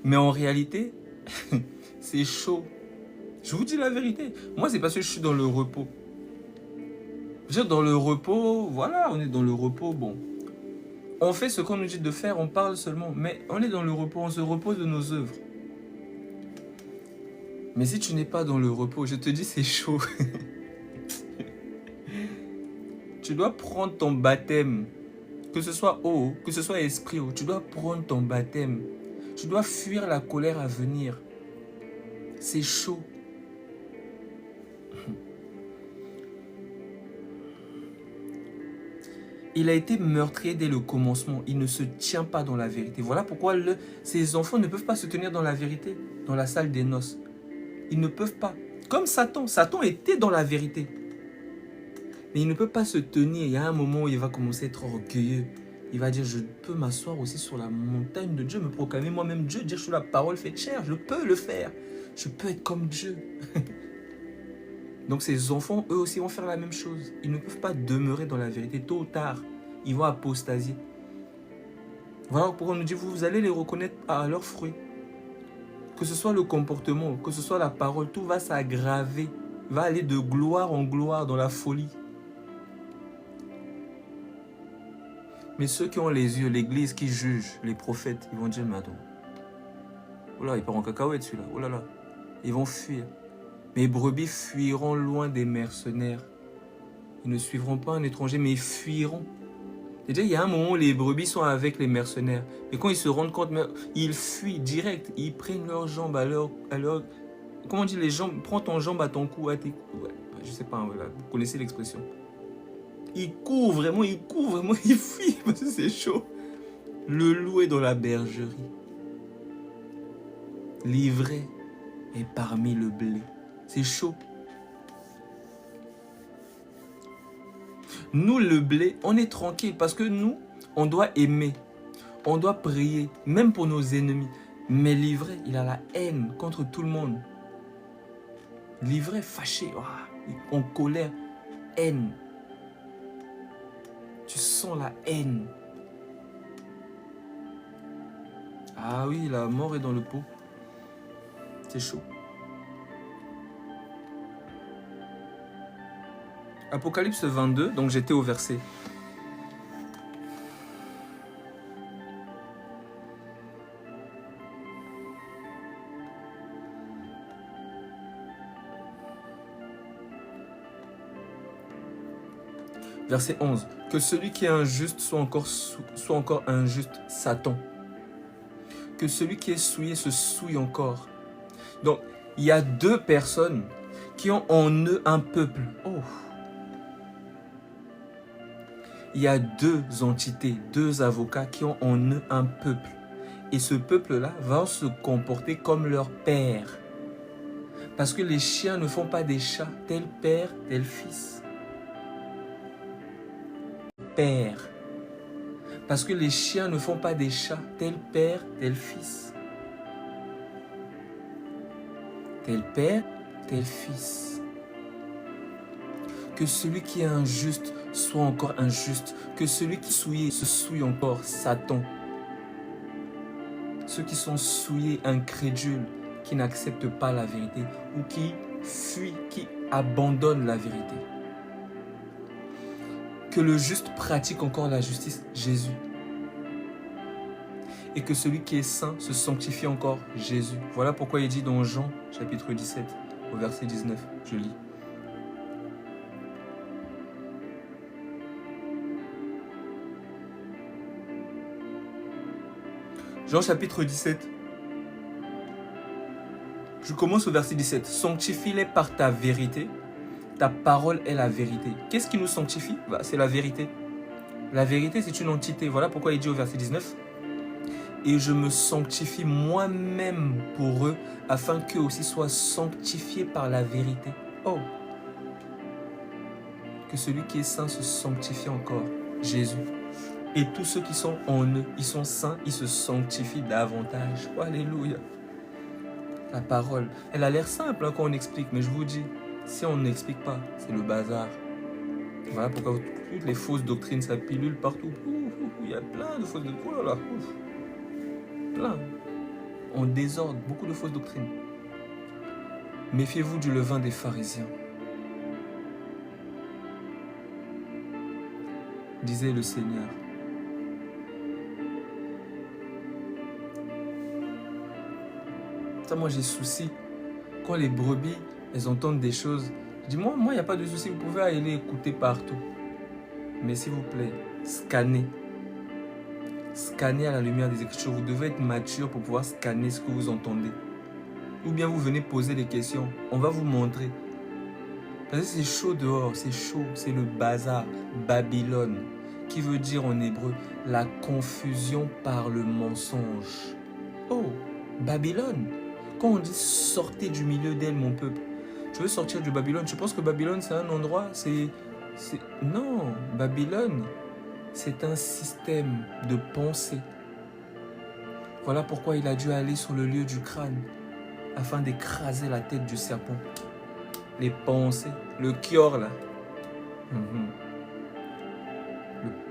Mais en réalité, c'est chaud. Je vous dis la vérité. Moi, c'est parce que je suis dans le repos. Je veux dire, dans le repos, voilà, on est dans le repos, bon. On fait ce qu'on nous dit de faire, on parle seulement. Mais on est dans le repos, on se repose de nos œuvres. Mais si tu n'es pas dans le repos, je te dis, c'est chaud. Tu dois prendre ton baptême. Que ce soit eau, que ce soit esprit haut, tu dois prendre ton baptême. Tu dois fuir la colère à venir. C'est chaud. Il a été meurtrier dès le commencement. Il ne se tient pas dans la vérité. Voilà pourquoi ces enfants ne peuvent pas se tenir dans la vérité, dans la salle des noces. Ils ne peuvent pas. Comme Satan. Satan était dans la vérité. Mais il ne peut pas se tenir. Il y a un moment où il va commencer à être orgueilleux. Il va dire, je peux m'asseoir aussi sur la montagne de Dieu, me proclamer moi-même Dieu, dire, je suis la parole faite chair. Je peux le faire. Je peux être comme Dieu. Donc ces enfants, eux aussi, vont faire la même chose. Ils ne peuvent pas demeurer dans la vérité. Tôt ou tard, ils vont apostasier. Voilà pourquoi on nous dit, vous allez les reconnaître à leurs fruits. Que ce soit le comportement, que ce soit la parole, tout va s'aggraver. Va aller de gloire en gloire dans la folie. Mais ceux qui ont les yeux, l'église qui juge, les prophètes, ils vont dire, mais attends. Oh là, il part en cacahuète celui-là. Oh là là. Ils vont fuir. Mes brebis fuiront loin des mercenaires. Ils ne suivront pas un étranger, mais ils fuiront. Déjà, il y a un moment où les brebis sont avec les mercenaires. Mais quand ils se rendent compte, ils fuient direct. Ils prennent leurs jambes à leur... Comment on dit les jambes? Prends ton jambe à ton cou, à tes coups. Ouais, je sais pas, voilà. Vous connaissez l'expression. Ils courent vraiment, ils fuient parce que c'est chaud. Le loup est dans la bergerie. L'ivraie est parmi le blé. C'est chaud. Nous, le blé, on est tranquille parce que nous, on doit aimer. On doit prier, même pour nos ennemis. Mais l'ivraie, il a la haine contre tout le monde. L'ivraie fâché, en colère, haine. Tu sens la haine. Ah oui, la mort est dans le pot. C'est chaud. Apocalypse 22, donc j'étais au verset. Verset 11. Que celui qui est injuste soit encore injuste, Satan. Que celui qui est souillé se souille encore. Donc, il y a deux personnes qui ont en eux un peuple. Oh. Il y a deux entités, deux avocats qui ont en eux un peuple. Et ce peuple-là va se comporter comme leur père. Parce que les chiens ne font pas des chats, tel père, tel fils. Père. Parce que les chiens ne font pas des chats, tel père, tel fils. Tel père, tel fils. Que celui qui est injuste soit encore injuste. Que celui qui est souillé se souille encore, Satan. Ceux qui sont souillés, incrédules, qui n'acceptent pas la vérité ou qui fuient, qui abandonnent la vérité. Que le juste pratique encore la justice, Jésus. Et que celui qui est saint se sanctifie encore, Jésus. Voilà pourquoi il dit dans Jean, chapitre 17, au verset 19, je lis. Jean chapitre 17. Je commence au verset 17. Sanctifie-les par ta vérité. Ta parole est la vérité. Qu'est-ce qui nous sanctifie? C'est la vérité. La vérité, c'est une entité. Voilà pourquoi il dit au verset 19. Et je me sanctifie moi-même pour eux, afin qu'eux aussi soient sanctifiés par la vérité. Oh! Que celui qui est saint se sanctifie encore. Jésus. Et tous ceux qui sont en eux, ils sont saints, ils se sanctifient davantage. Oh, alléluia. La parole, elle a l'air simple hein, quand on explique, mais je vous dis, si on n'explique pas, c'est le bazar. Voilà pourquoi toutes les fausses doctrines, ça pilule partout. Il y a plein de fausses doctrines. Oh là là, plein. En désordre, beaucoup de fausses doctrines. Méfiez-vous du levain des pharisiens. Disait le Seigneur. Ça, moi, j'ai souci. Quand les brebis, elles entendent des choses, je dis, moi, il n'y a pas de souci, vous pouvez aller écouter partout. Mais s'il vous plaît, scannez. Scannez à la lumière des Écritures. Vous devez être mature pour pouvoir scanner ce que vous entendez. Ou bien vous venez poser des questions. On va vous montrer. Parce que c'est chaud dehors, c'est chaud, c'est le bazar. Babylone, qui veut dire en hébreu la confusion par le mensonge. Oh, Babylone. Quand on dit sortez du milieu d'elle, mon peuple, tu veux sortir de Babylone? Tu penses que Babylone c'est un endroit? Non, Babylone, c'est un système de pensée. Voilà pourquoi il a dû aller sur le lieu du crâne, afin d'écraser la tête du serpent. Les pensées, le kior là.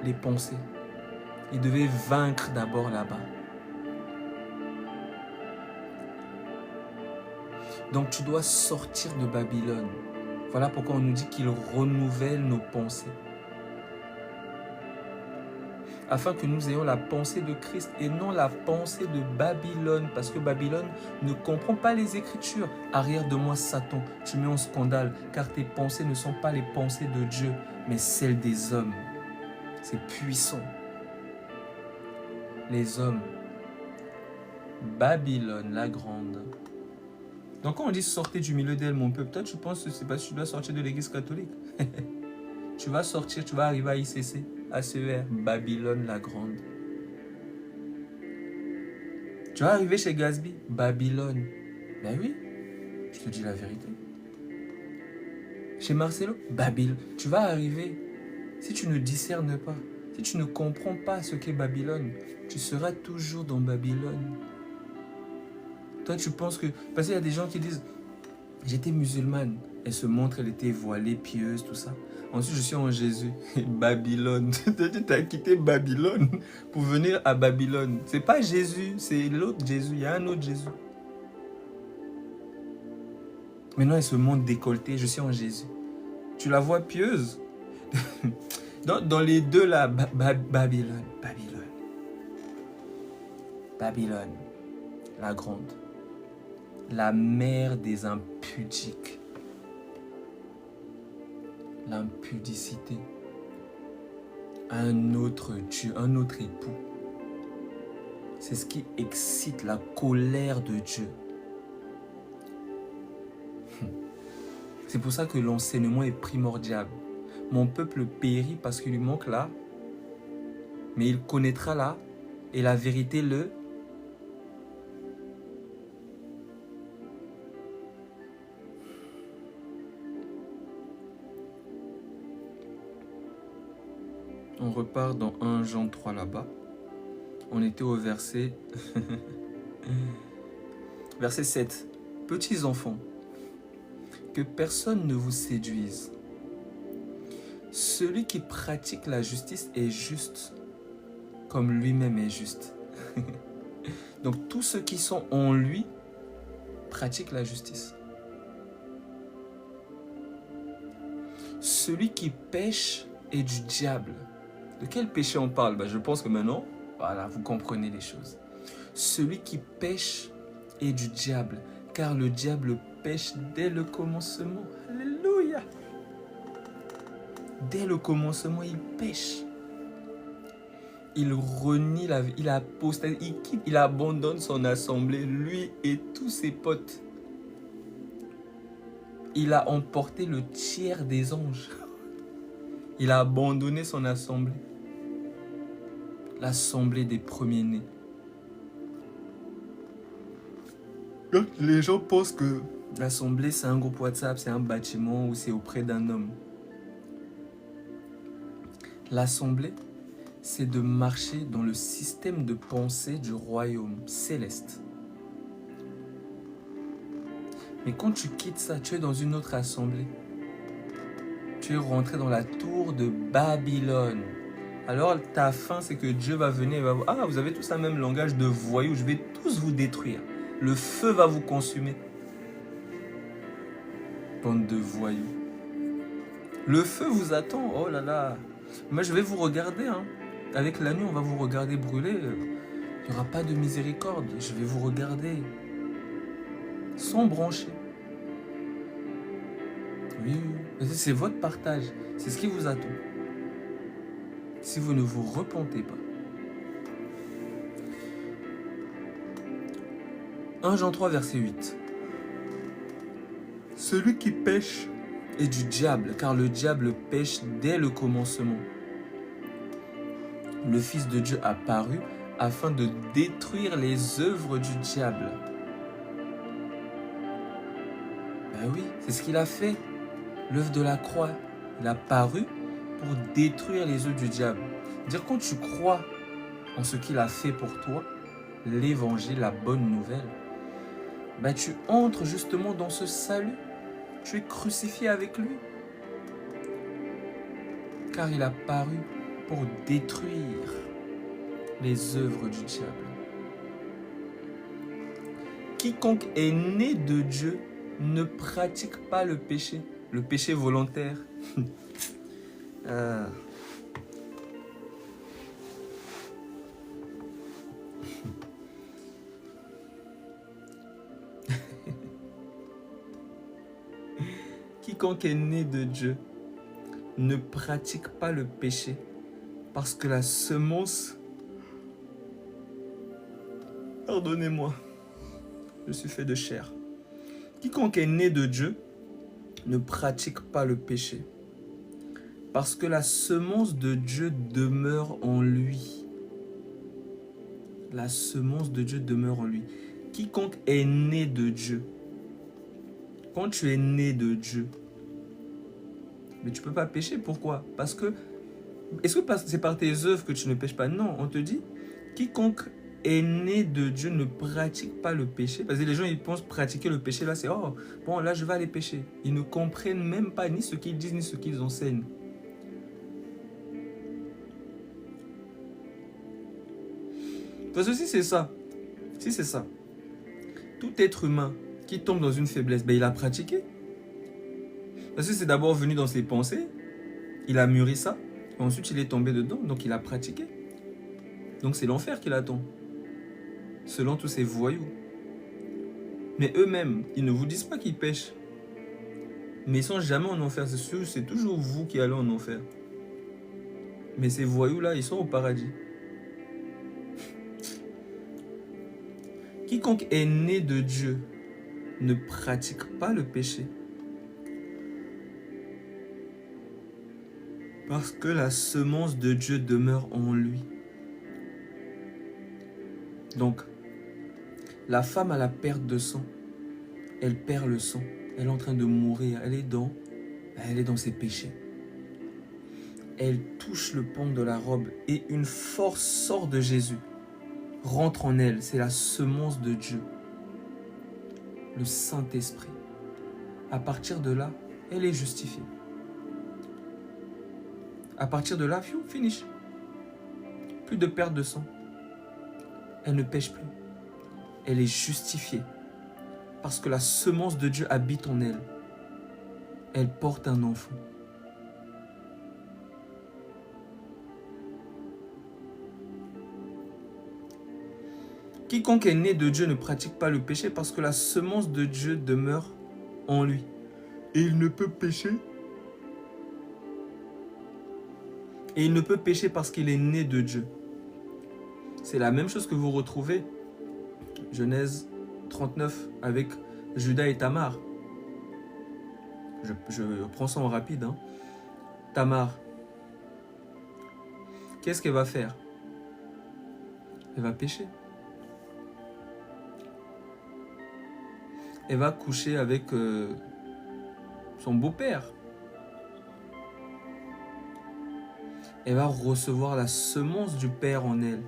Les pensées. Il devait vaincre d'abord là-bas. Donc tu dois sortir de Babylone. Voilà pourquoi on nous dit qu'il renouvelle nos pensées. Afin que nous ayons la pensée de Christ et non la pensée de Babylone. Parce que Babylone ne comprend pas les Écritures. Arrière de moi, Satan, tu mets en scandale, car tes pensées ne sont pas les pensées de Dieu, mais celles des hommes. C'est puissant. Les hommes. Babylone, la grande. Donc quand on dit sortez du milieu d'elle, mon peuple, toi tu penses que c'est parce que tu dois sortir de l'église catholique. Tu vas sortir, tu vas arriver à ICC, à CER, Babylone la grande. Tu vas arriver chez Gatsby, Babylone. Ben oui, je te dis la vérité. Chez Marcelo, Babylone. Tu vas arriver, si tu ne discernes pas, si tu ne comprends pas ce qu'est Babylone, tu seras toujours dans Babylone. Toi, tu penses que... Parce qu'il y a des gens qui disent, j'étais musulmane. Elle se montre, elle était voilée, pieuse, tout ça. Ensuite, je suis en Jésus. Babylone. Tu as quitté Babylone pour venir à Babylone. C'est pas Jésus, c'est l'autre Jésus. Il y a un autre Jésus. Maintenant, elle se montre décolletée. Je suis en Jésus. Tu la vois pieuse. Dans les deux là, Babylone. Babylone. La grande. La mère des impudiques. L'impudicité. Un autre Dieu, un autre époux. C'est ce qui excite la colère de Dieu. C'est pour ça que l'enseignement est primordial. Mon peuple périt parce qu'il lui manque là, mais il connaîtra là, et la vérité le... On repart dans 1 Jean 3 là-bas. On était au verset... verset 7. Petits enfants, que personne ne vous séduise. Celui qui pratique la justice est juste, comme lui-même est juste. Donc tous ceux qui sont en lui pratiquent la justice. Celui qui pêche est du diable. De quel péché on parle? Je pense que maintenant, voilà, vous comprenez les choses. Celui qui pêche est du diable, car le diable pêche dès le commencement. Alléluia! Dès le commencement, il pêche. Il renie la vie, il apostasie, il quitte, il abandonne son assemblée, lui et tous ses potes. Il a emporté le tiers des anges. Il a abandonné son assemblée. L'assemblée des premiers-nés. Donc, les gens pensent que l'assemblée, c'est un groupe WhatsApp, c'est un bâtiment ou c'est auprès d'un homme. L'assemblée, c'est de marcher dans le système de pensée du royaume céleste. Mais quand tu quittes ça, tu es dans une autre assemblée. Tu es rentré dans la tour de Babylone. Alors ta fin, c'est que Dieu va venir et va vous... Ah, vous avez tous un même langage de voyous, je vais tous vous détruire. Le feu va vous consumer. Bande de voyous. Le feu vous attend, oh là là. Moi, je vais vous regarder. Hein. Avec la nuit, on va vous regarder brûler. Il n'y aura pas de miséricorde. Je vais vous regarder. Sans brancher. Oui, c'est votre partage. C'est ce qui vous attend. Si vous ne vous repentez pas. 1 Jean 3, verset 8. Celui qui pêche est du diable, car le diable pêche dès le commencement. Le Fils de Dieu a paru afin de détruire les œuvres du diable. Ben oui, c'est ce qu'il a fait. L'œuvre de la croix, il a paru pour détruire les œuvres du diable. Dire quand tu crois en ce qu'il a fait pour toi, l'évangile, la bonne nouvelle, ben tu entres justement dans ce salut. Tu es crucifié avec lui. Car il a paru pour détruire les œuvres du diable. Quiconque est né de Dieu ne pratique pas le péché volontaire. Quiconque est né de Dieu ne pratique pas le péché parce que la semence... Pardonnez-moi, je suis fait de chair. Quiconque est né de Dieu ne pratique pas le péché parce que la semence de Dieu demeure en lui. La semence de Dieu demeure en lui. Quiconque est né de Dieu. Quand tu es né de Dieu, mais tu ne peux pas pécher. Pourquoi? Parce que, est-ce que c'est par tes œuvres que tu ne pêches pas? Non, on te dit, quiconque est né de Dieu ne pratique pas le péché. Parce que les gens, ils pensent pratiquer le péché, là, c'est, oh, bon, là, je vais aller pécher. Ils ne comprennent même pas ni ce qu'ils disent, ni ce qu'ils enseignent. Parce que si c'est ça, tout être humain qui tombe dans une faiblesse, ben, il a pratiqué. Parce que c'est d'abord venu dans ses pensées, il a mûri ça, ensuite il est tombé dedans, donc il a pratiqué. Donc c'est l'enfer qui l'attend, selon tous ces voyous. Mais eux-mêmes, ils ne vous disent pas qu'ils pêchent. Mais ils ne sont jamais en enfer, c'est sûr, c'est toujours vous qui allez en enfer. Mais ces voyous-là, ils sont au paradis. Quiconque est né de Dieu ne pratique pas le péché. Parce que la semence de Dieu demeure en lui. Donc, la femme à la perte de sang, elle perd le sang. Elle est en train de mourir. Elle est dans ses péchés. Elle touche le pan de la robe et une force sort de Jésus. Rentre en elle. C'est la semence de Dieu. Le Saint-Esprit. À partir de là, elle est justifiée. À partir de là, finish. Plus de perte de sang. Elle ne pêche plus. Elle est justifiée. Parce que la semence de Dieu habite en elle. Elle porte un enfant. Quiconque est né de Dieu ne pratique pas le péché parce que la semence de Dieu demeure en lui. Et il ne peut pécher. Et il ne peut pécher parce qu'il est né de Dieu. C'est la même chose que vous retrouvez, Genèse 39, avec Judas et Tamar. Je prends ça en rapide. Hein. Tamar, qu'est-ce qu'elle va faire? Elle va pécher. Elle va coucher avec son beau-père. elle va recevoir la semence du Père en elle.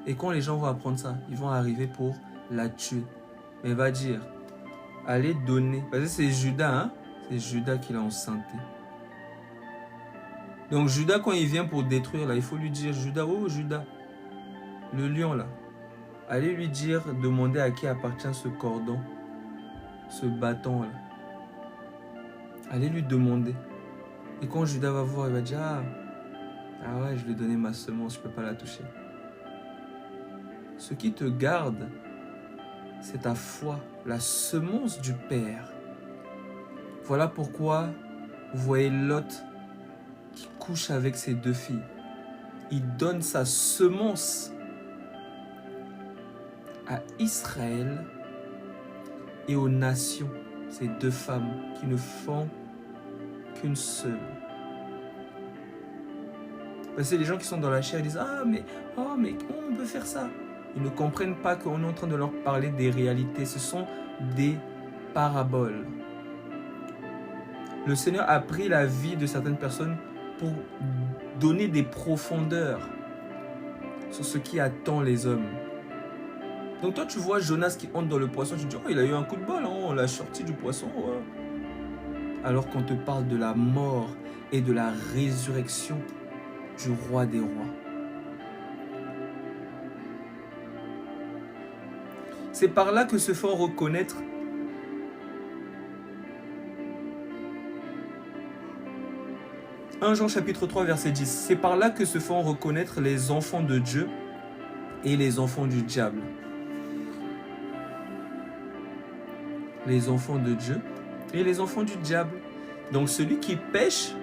Et quand les gens vont apprendre ça, ils vont arriver pour la tuer. Mais elle va dire, allez donner. Parce que c'est Judas, hein? C'est Judas qui l'a enceinté. Donc Judas, quand il vient pour détruire, là, il faut lui dire, Judas, oh Judas, le lion là, allez lui dire, demander à qui appartient ce cordon, ce bâton là. Allez lui demander. Et quand Judas va voir, il va dire, ah ouais, je lui ai donné ma semence, je ne peux pas la toucher. Ce qui te garde, c'est ta foi, la semence du Père. Voilà pourquoi vous voyez Lot qui couche avec ses 2 filles. Il donne sa semence à Israël et aux nations, ces 2 femmes qui ne font qu'une seule. Parce que les gens qui sont dans la chair disent, mais comment on peut faire ça? Ils ne comprennent pas qu'on est en train de leur parler des réalités. Ce sont des paraboles. Le Seigneur a pris la vie de certaines personnes pour donner des profondeurs sur ce qui attend les hommes. Donc toi, tu vois Jonas qui entre dans le poisson, tu te dis, il a eu un coup de bol, hein, on l'a sorti du poisson. Ouais. Alors qu'on te parle de la mort et de la résurrection du roi des rois. C'est par là que se font reconnaître « 1 Jean chapitre 3 verset 10 ». C'est par là que se font reconnaître les enfants de Dieu et les enfants du diable. Les enfants de Dieu et les enfants du diable. Donc celui qui pêche,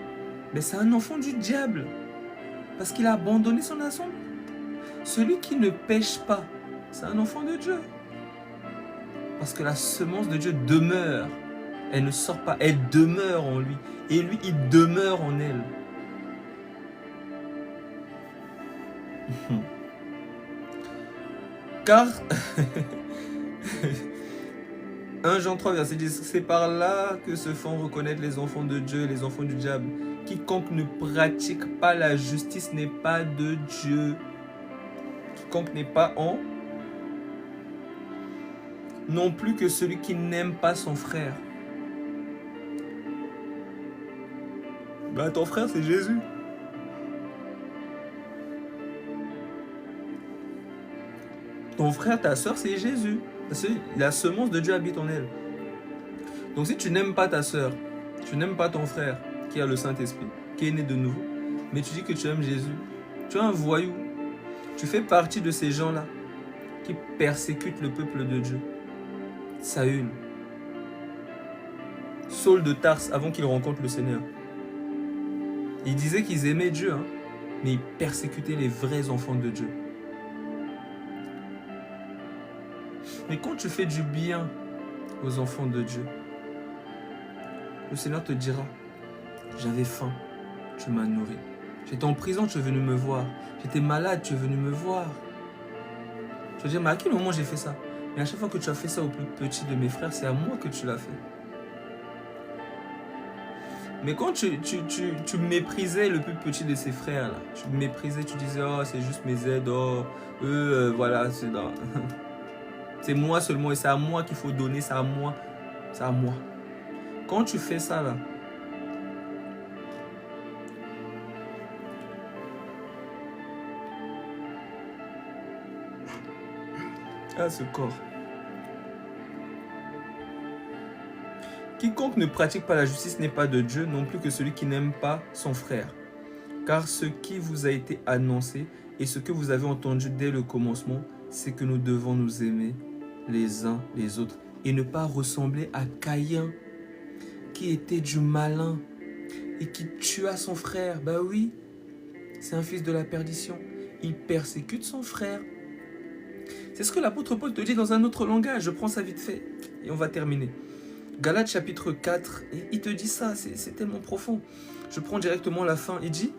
c'est un enfant du diable. Parce qu'il a abandonné son assemblée. Celui qui ne pêche pas, c'est un enfant de Dieu. Parce que la semence de Dieu demeure. Elle ne sort pas, elle demeure en lui. Et lui, il demeure en elle. Car, 1 Jean 3, verset 10, c'est par là que se font reconnaître les enfants de Dieu et les enfants du diable. Quiconque ne pratique pas la justice n'est pas de Dieu. Quiconque n'est pas en... non plus que celui qui n'aime pas son frère. Ton frère, c'est Jésus. Ton frère, ta soeur, c'est Jésus. Parce que la semence de Dieu habite en elle. Donc si tu n'aimes pas ta soeur, tu n'aimes pas ton frère qui a le Saint-Esprit, qui est né de nouveau, mais tu dis que tu aimes Jésus, tu es un voyou. Tu fais partie de ces gens-là qui persécutent le peuple de Dieu. Saül, Saul de Tarse, avant qu'il rencontre le Seigneur. Ils disaient qu'ils aimaient Dieu, hein, mais ils persécutaient les vrais enfants de Dieu. Mais quand tu fais du bien aux enfants de Dieu, le Seigneur te dira, j'avais faim, tu m'as nourri. J'étais en prison, tu es venu me voir. J'étais malade, tu es venu me voir. Tu vas dire, mais à quel moment j'ai fait ça? Mais à chaque fois que tu as fait ça au plus petit de mes frères, c'est à moi que tu l'as fait. Mais quand tu méprisais le plus petit de ses frères, là, tu méprisais, tu disais, c'est juste mes aides, eux, voilà, c'est moi seulement, et c'est à moi qu'il faut donner, c'est à moi, c'est à moi. Quand tu fais ça, là, ce corps. Quiconque ne pratique pas la justice n'est pas de Dieu, non plus que celui qui n'aime pas son frère. Car ce qui vous a été annoncé et ce que vous avez entendu dès le commencement, c'est que nous devons nous aimer les uns les autres et ne pas ressembler à Caïn, qui était du malin et qui tua son frère. Oui, c'est un fils de la perdition. Il persécute son frère. C'est ce que l'apôtre Paul te dit dans un autre langage. Je prends ça vite fait et on va terminer. Galates chapitre 4, et il te dit ça, c'est tellement profond. Je prends directement la fin. Il dit,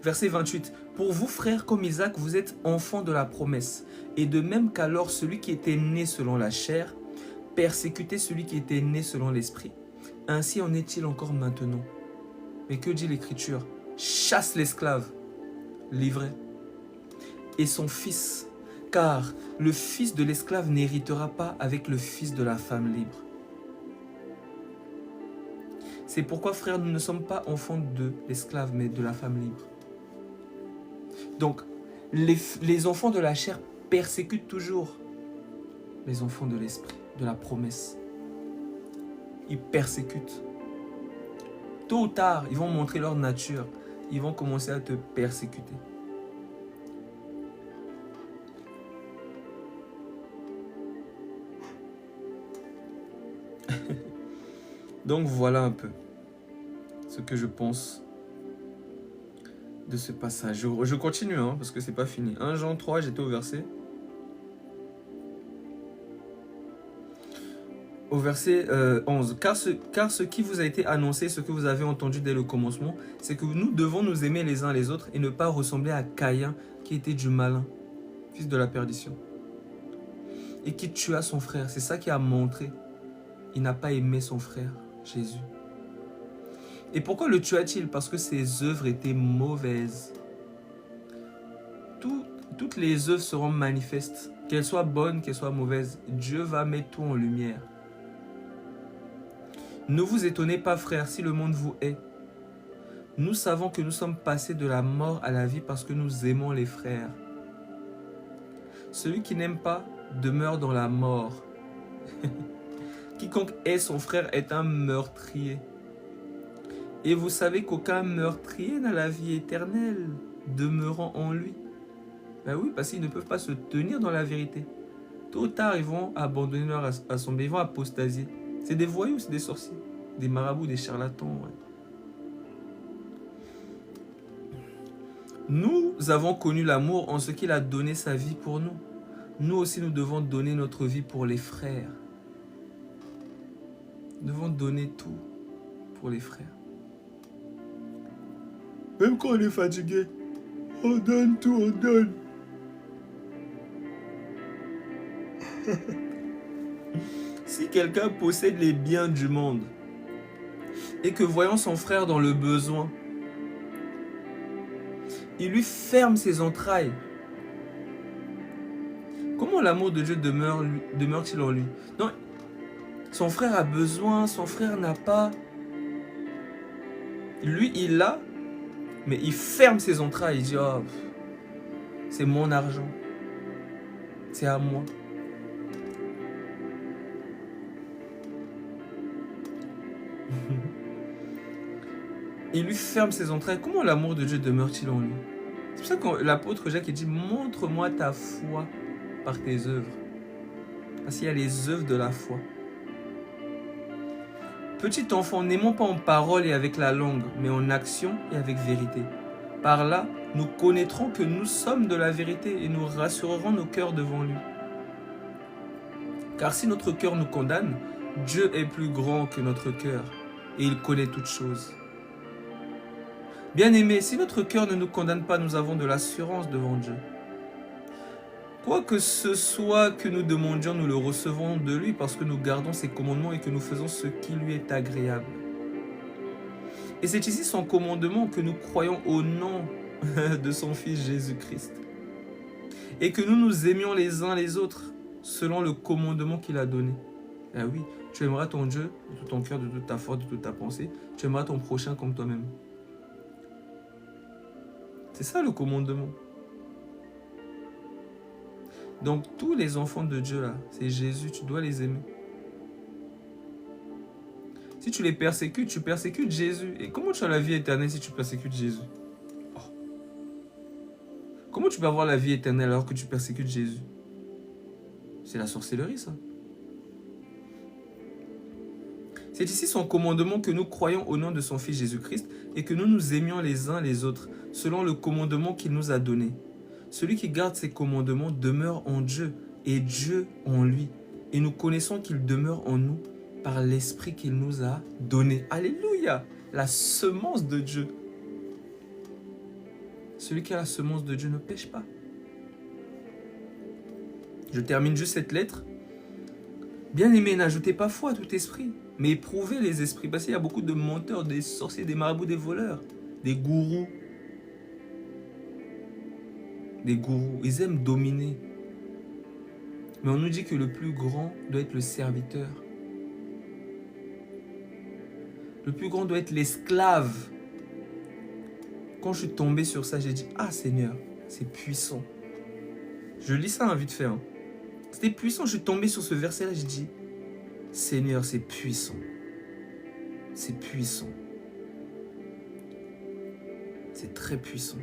verset 28, « Pour vous, frères, comme Isaac, vous êtes enfants de la promesse. Et de même qu'alors celui qui était né selon la chair persécutait celui qui était né selon l'esprit. Ainsi en est-il encore maintenant. Mais que dit l'Écriture? Chasse l'esclave livré et son fils, car le fils de l'esclave n'héritera pas avec le fils de la femme libre. C'est pourquoi, frères, nous ne sommes pas enfants de l'esclave, mais de la femme libre. Donc, les enfants de la chair persécutent toujours les enfants de l'esprit, de la promesse. Ils persécutent. Tôt ou tard, ils vont montrer leur nature. Ils vont commencer à te persécuter. Donc voilà un peu ce que je pense de ce passage. Je continue parce que c'est pas fini. 1 Jean 3, j'étais au verset. Au verset 11. Car ce qui vous a été annoncé, ce que vous avez entendu dès le commencement, c'est que nous devons nous aimer les uns les autres et ne pas ressembler à Caïn qui était du malin, fils de la perdition, et qui tua son frère. C'est ça qui a montré. Il n'a pas aimé son frère, Jésus. Et pourquoi le tua-t-il? Parce que ses œuvres étaient mauvaises. Toutes les œuvres seront manifestes, qu'elles soient bonnes, qu'elles soient mauvaises. Dieu va mettre tout en lumière. Ne vous étonnez pas, frères, si le monde vous hait. Nous savons que nous sommes passés de la mort à la vie parce que nous aimons les frères. Celui qui n'aime pas demeure dans la mort. Quiconque hait son frère est un meurtrier. Et vous savez qu'aucun meurtrier n'a la vie éternelle demeurant en lui. Ben oui, parce qu'ils ne peuvent pas se tenir dans la vérité. Tôt ou tard, ils vont abandonner leur assemblée, ils vont apostasier. C'est des voyous, c'est des sorciers, des marabouts, des charlatans. Ouais. Nous avons connu l'amour en ce qu'il a donné sa vie pour nous. Nous aussi, nous devons donner notre vie pour les frères. Nous devons donner tout pour les frères. Même quand on est fatigué, on donne tout, on donne. Si quelqu'un possède les biens du monde et que voyant son frère dans le besoin, il lui ferme ses entrailles, comment l'amour de Dieu demeure-t-il en lui? Non, son frère a besoin, son frère n'a pas. Lui, il l'a, mais il ferme ses entrailles. Il dit, oh, c'est mon argent, c'est à moi. Il lui ferme ses entrailles. Comment l'amour de Dieu demeure-t-il en lui? C'est pour ça que l'apôtre Jacques dit, montre-moi ta foi par tes œuvres. Parce qu'il y a les œuvres de la foi. Petit enfant, n'aimons pas en parole et avec la langue, mais en action et avec vérité. Par là, nous connaîtrons que nous sommes de la vérité et nous rassurerons nos cœurs devant lui. Car si notre cœur nous condamne, Dieu est plus grand que notre cœur et il connaît toutes choses. Bien-aimés, si notre cœur ne nous condamne pas, nous avons de l'assurance devant Dieu. Quoi que ce soit que nous demandions, nous le recevons de lui parce que nous gardons ses commandements et que nous faisons ce qui lui est agréable. Et c'est ici son commandement que nous croyons au nom de son Fils Jésus-Christ. Et que nous nous aimions les uns les autres selon le commandement qu'il a donné. Ah oui, tu aimeras ton Dieu de tout ton cœur, de toute ta force, de toute ta pensée. Tu aimeras ton prochain comme toi-même. C'est ça le commandement. Donc tous les enfants de Dieu là, c'est Jésus, tu dois les aimer. Si tu les persécutes, tu persécutes Jésus. Et comment tu as la vie éternelle si tu persécutes Jésus? Oh. Comment tu peux avoir la vie éternelle alors que tu persécutes Jésus? C'est la sorcellerie ça. C'est ici son commandement que nous croyons au nom de son Fils Jésus-Christ et que nous nous aimions les uns les autres selon le commandement qu'il nous a donné. Celui qui garde ses commandements demeure en Dieu et Dieu en lui. Et nous connaissons qu'il demeure en nous par l'Esprit qu'il nous a donné. Alléluia! La semence de Dieu. Celui qui a la semence de Dieu ne pêche pas. Je termine juste cette lettre. Bien-aimés, n'ajoutez pas foi à tout esprit, Mais éprouvez les esprits. Parce qu'il y a beaucoup de menteurs, des sorciers, des marabouts, des voleurs, des gourous. Des gourous. Ils aiment dominer. Mais on nous dit que le plus grand doit être le serviteur. Le plus grand doit être l'esclave. Quand je suis tombé sur ça, j'ai dit, ah Seigneur, c'est puissant. Je lis ça vite fait. C'était puissant, je suis tombé sur ce verset-là, j'ai dit, Seigneur, c'est puissant. C'est puissant. C'est très puissant.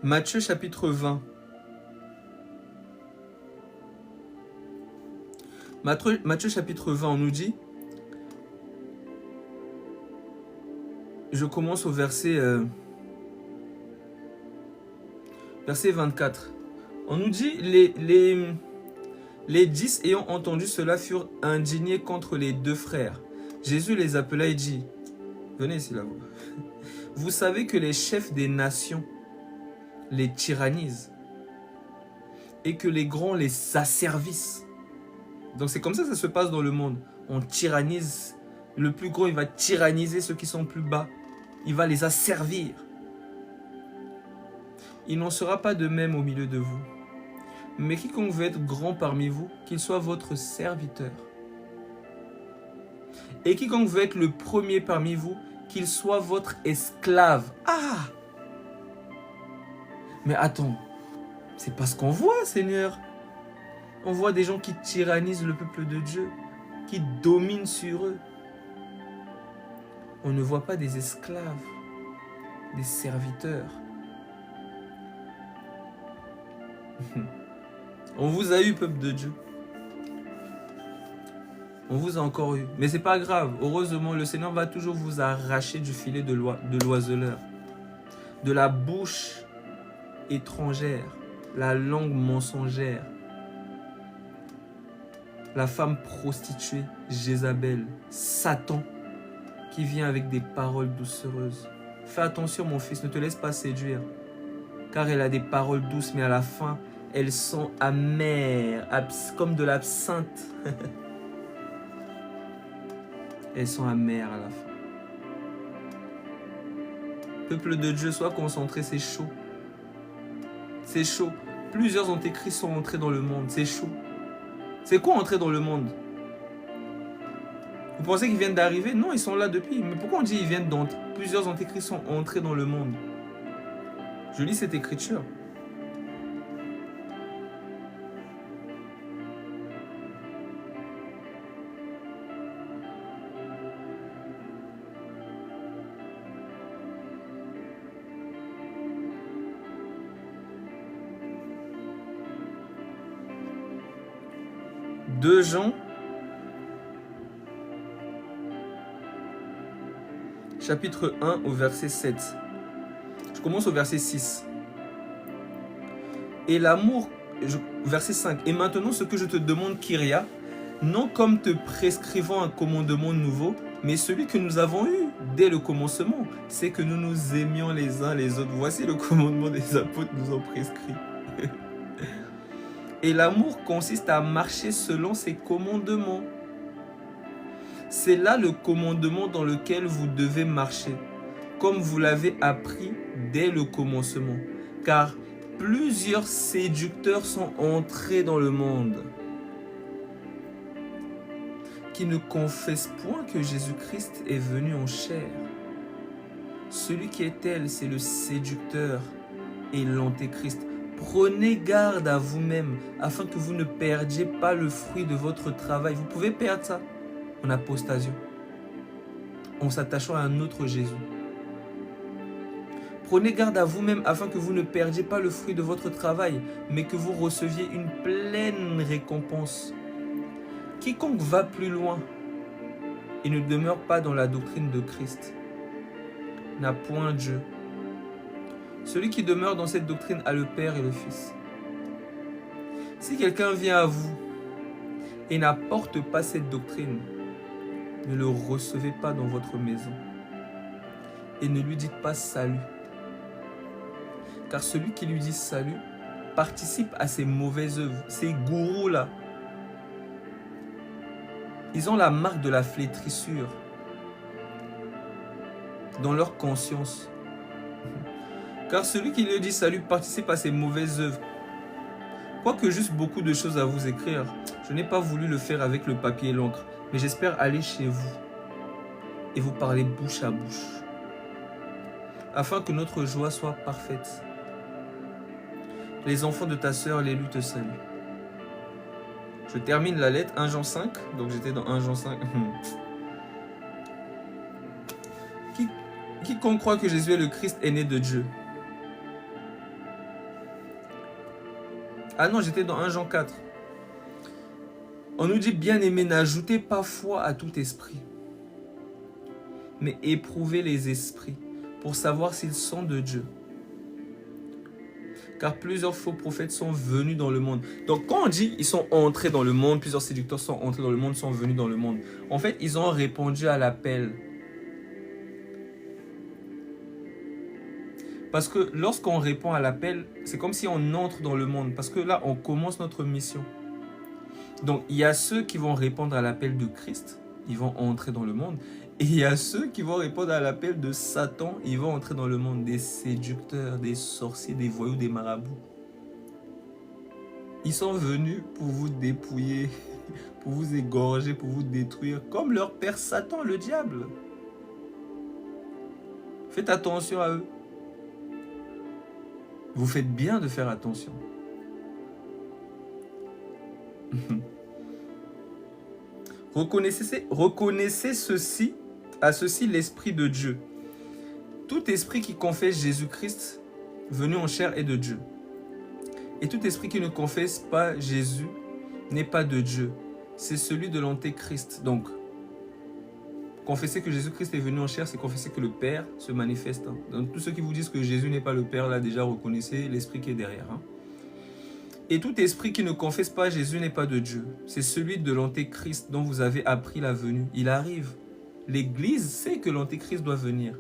Matthieu chapitre 20. Matthieu chapitre 20, on nous dit, je commence au verset 24. On nous dit, les 10 ayant entendu cela furent indignés contre les deux frères. Jésus les appela et dit, venez ici là-bas. Vous savez que les chefs des nations les tyrannisent et que les grands les asservissent. Donc c'est comme ça que ça se passe dans le monde. On tyrannise. Le plus gros, il va tyranniser ceux qui sont plus bas. Il va les asservir. Il n'en sera pas de même au milieu de vous. Mais quiconque veut être grand parmi vous, qu'il soit votre serviteur. Et quiconque veut être le premier parmi vous, qu'il soit votre esclave. Ah! Mais attends, c'est pas ce qu'on voit, Seigneur. On voit des gens qui tyrannisent le peuple de Dieu, qui dominent sur eux. On ne voit pas des esclaves, des serviteurs. On vous a eu, peuple de Dieu. On vous a encore eu. Mais c'est pas grave. Heureusement, le Seigneur va toujours vous arracher du filet de l'oiseleur. De la bouche étrangère, la langue mensongère, la femme prostituée, Jézabel, Satan, qui vient avec des paroles doucereuses. Fais attention, mon fils, ne te laisse pas séduire, car elle a des paroles douces, mais à la fin, elles sont amères, comme de l'absinthe. Elles sont amères à la fin. Peuple de Dieu, sois concentré, c'est chaud. C'est chaud. Plusieurs antéchrists sont entrés dans le monde. C'est chaud. C'est quoi entrer dans le monde? Vous pensez qu'ils viennent d'arriver? Non, ils sont là depuis. Mais pourquoi on dit qu'ils viennent d'entrer? Plusieurs antéchrists sont entrés dans le monde. Je lis cette écriture. Deux Jean, chapitre 1 au verset 7. Je commence au verset 6. Et l'amour, verset 5. Et maintenant ce que je te demande, Kyria, non comme te prescrivant un commandement nouveau, mais celui que nous avons eu dès le commencement, c'est que nous nous aimions les uns les autres. Voici le commandement des apôtres nous ont prescrit. Et l'amour consiste à marcher selon ses commandements. C'est là le commandement dans lequel vous devez marcher, comme vous l'avez appris dès le commencement. Car plusieurs séducteurs sont entrés dans le monde, qui ne confessent point que Jésus-Christ est venu en chair. Celui qui est tel, c'est le séducteur et l'antéchrist. Prenez garde à vous-même afin que vous ne perdiez pas le fruit de votre travail. Vous pouvez perdre ça en apostasiant, en s'attachant à un autre Jésus. Prenez garde à vous-même afin que vous ne perdiez pas le fruit de votre travail, mais que vous receviez une pleine récompense. Quiconque va plus loin et ne demeure pas dans la doctrine de Christ n'a point Dieu. Celui qui demeure dans cette doctrine a le Père et le Fils. Si quelqu'un vient à vous et n'apporte pas cette doctrine, ne le recevez pas dans votre maison et ne lui dites pas salut. Car celui qui lui dit salut participe à ses mauvaises œuvres. Ces gourous-là, ils ont la marque de la flétrissure dans leur conscience. Car celui qui lui dit salut participe à ses mauvaises œuvres. Quoique juste beaucoup de choses à vous écrire, je n'ai pas voulu le faire avec le papier et l'encre, mais j'espère aller chez vous et vous parler bouche à bouche, afin que notre joie soit parfaite. Les enfants de ta sœur, l'élu te saluent. Je termine la lettre 1 Jean 5, donc j'étais dans 1 Jean 5. Quiconque croit que Jésus est le Christ est né de Dieu. Ah non, j'étais dans 1 Jean 4. On nous dit, bien-aimés, n'ajoutez pas foi à tout esprit, mais éprouvez les esprits pour savoir s'ils sont de Dieu. Car plusieurs faux prophètes sont venus dans le monde. Donc quand on dit ils sont entrés dans le monde, plusieurs séducteurs sont entrés dans le monde, sont venus dans le monde. En fait, ils ont répondu à l'appel. Parce que lorsqu'on répond à l'appel, c'est comme si on entre dans le monde. Parce que là, on commence notre mission. Donc il y a ceux qui vont répondre à l'appel de Christ, ils vont entrer dans le monde. Et il y a ceux qui vont répondre à l'appel de Satan, ils vont entrer dans le monde, des séducteurs, des sorciers, des voyous, des marabouts. Ils sont venus pour vous dépouiller, pour vous égorger, pour vous détruire, comme leur père Satan, le diable. Faites attention à eux. Vous faites bien de faire attention. Reconnaissez ceci, à ceci l'Esprit de Dieu. Tout esprit qui confesse Jésus-Christ venu en chair est de Dieu. Et tout esprit qui ne confesse pas Jésus n'est pas de Dieu. C'est celui de l'Antéchrist. Donc, confesser que Jésus-Christ est venu en chair, c'est confesser que le Père se manifeste. Donc, tous ceux qui vous disent que Jésus n'est pas le Père, là déjà reconnaissez l'esprit qui est derrière. Et tout esprit qui ne confesse pas Jésus n'est pas de Dieu. C'est celui de l'Antéchrist dont vous avez appris la venue. Il arrive. L'Église sait que l'Antéchrist doit venir.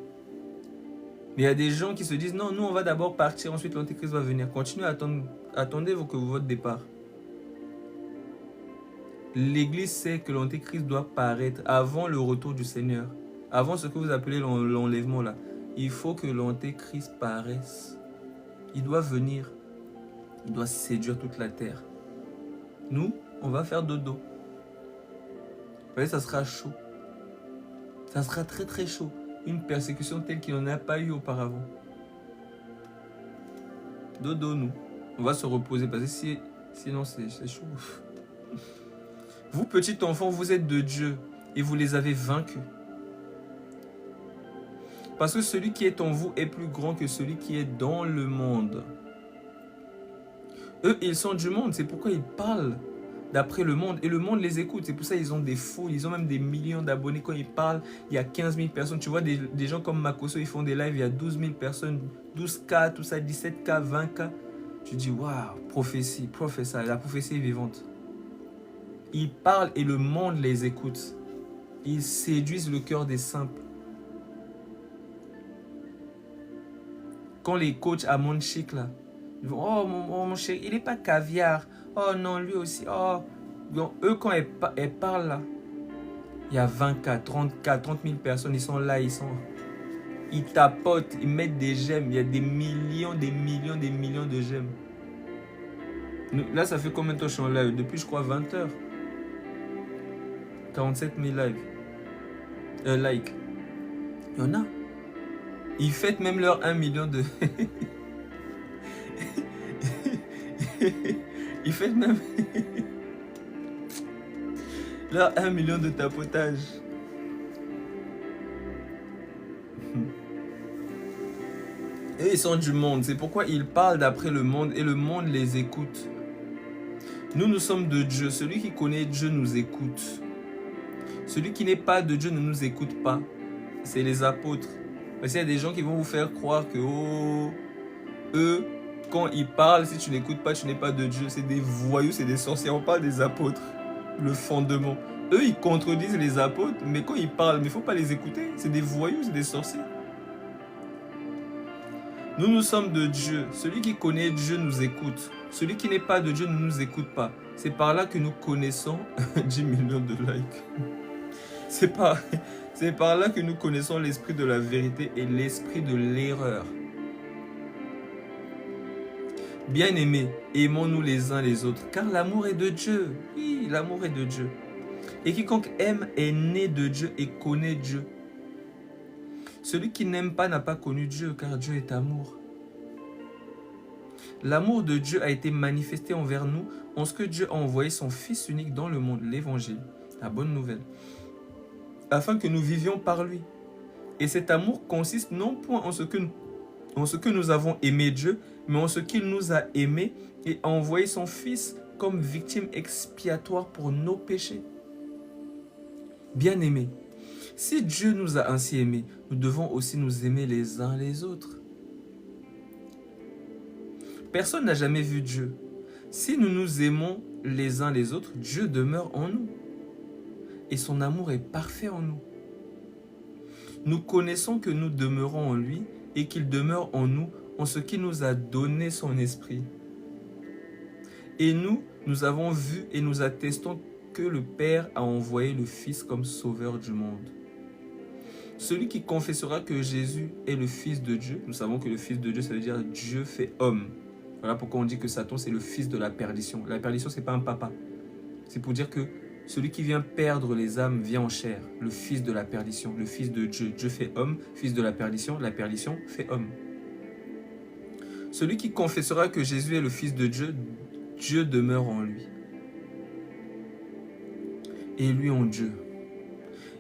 Mais il y a des gens qui se disent, non, nous on va d'abord partir, ensuite l'Antéchrist va venir. Continuez à attendre. Attendez que votre départ. L'Église sait que l'Antéchrist doit paraître avant le retour du Seigneur. Avant ce que vous appelez l'enlèvement là. Il faut que l'Antéchrist paraisse. Il doit venir. Il doit séduire toute la terre. Nous, on va faire dodo. Vous voyez, ça sera chaud. Ça sera très très chaud. Une persécution telle qu'il n'y en a pas eu auparavant. Dodo, nous. On va se reposer parce que sinon c'est chaud. Vous, petits enfants, vous êtes de Dieu et vous les avez vaincus. Parce que celui qui est en vous est plus grand que celui qui est dans le monde. Eux, ils sont du monde, c'est pourquoi ils parlent d'après le monde. Et le monde les écoute, c'est pour ça qu'ils ont des fous, ils ont même des millions d'abonnés. Quand ils parlent, il y a 15 000 personnes. Tu vois des gens comme Makoso, ils font des lives, il y a 12 000 personnes, 12K, tout ça, 17K, 20K. Tu dis, waouh, prophétie, la prophétie est vivante. Ils parlent et le monde les écoute. Ils séduisent le cœur des simples. Quand les coachs à monde chic là, ils vont, oh mon chéri, il n'est pas caviar. Oh non, lui aussi. Oh. Donc, eux, quand elles parlent là, il y a 20K, 30K, 30 000 personnes, ils sont là, ils tapotent, ils mettent des j'aime. Il y a des millions de j'aime. Là, ça fait combien de temps que je suis en live? Depuis, je crois, 20 heures. 47 000 likes. Il y en a. Ils fêtent même leur 1 million de... Il fait même... Là, 1 million de tapotage. Et ils sont du monde. C'est pourquoi ils parlent d'après le monde et le monde les écoute. Nous, nous sommes de Dieu. Celui qui connaît Dieu nous écoute. Celui qui n'est pas de Dieu ne nous écoute pas. C'est les apôtres. Parce qu'il y a des gens qui vont vous faire croire que eux, quand ils parlent, si tu n'écoutes pas, tu n'es pas de Dieu. C'est des voyous, c'est des sorciers. On parle des apôtres. Le fondement. Eux, ils contredisent les apôtres, mais quand ils parlent, il ne faut pas les écouter. C'est des voyous, c'est des sorciers. Nous, nous sommes de Dieu. Celui qui connaît Dieu nous écoute. Celui qui n'est pas de Dieu ne nous écoute pas. C'est par là que nous connaissons 10 millions de likes. C'est par là que nous connaissons l'esprit de la vérité et l'esprit de l'erreur. Bien-aimés, aimons-nous les uns les autres, car l'amour est de Dieu. Oui, l'amour est de Dieu. Et quiconque aime est né de Dieu et connaît Dieu. Celui qui n'aime pas n'a pas connu Dieu, car Dieu est amour. L'amour de Dieu a été manifesté envers nous en ce que Dieu a envoyé son Fils unique dans le monde, l'Évangile, la bonne nouvelle, afin que nous vivions par lui. Et cet amour consiste non point en ce que nous avons aimé Dieu, mais en ce qu'il nous a aimés et a envoyé son Fils comme victime expiatoire pour nos péchés. Bien-aimés, si Dieu nous a ainsi aimés, nous devons aussi nous aimer les uns les autres. Personne n'a jamais vu Dieu. Si nous nous aimons les uns les autres, Dieu demeure en nous. Et son amour est parfait en nous. Nous connaissons que nous demeurons en lui et qu'il demeure en nous en ce qu'il nous a donné son esprit. Et nous avons vu et nous attestons que le Père a envoyé le Fils comme sauveur du monde. Celui qui confessera que Jésus est le Fils de Dieu, nous savons que le Fils de Dieu, ça veut dire Dieu fait homme. Voilà pourquoi on dit que Satan, c'est le fils de la perdition. La perdition, ce n'est pas un papa. C'est pour dire que celui qui vient perdre les âmes vient en chair. Le fils de la perdition, le fils de Dieu. Dieu fait homme, fils de la perdition fait homme. Celui qui confessera que Jésus est le Fils de Dieu, Dieu demeure en lui. Et lui en Dieu.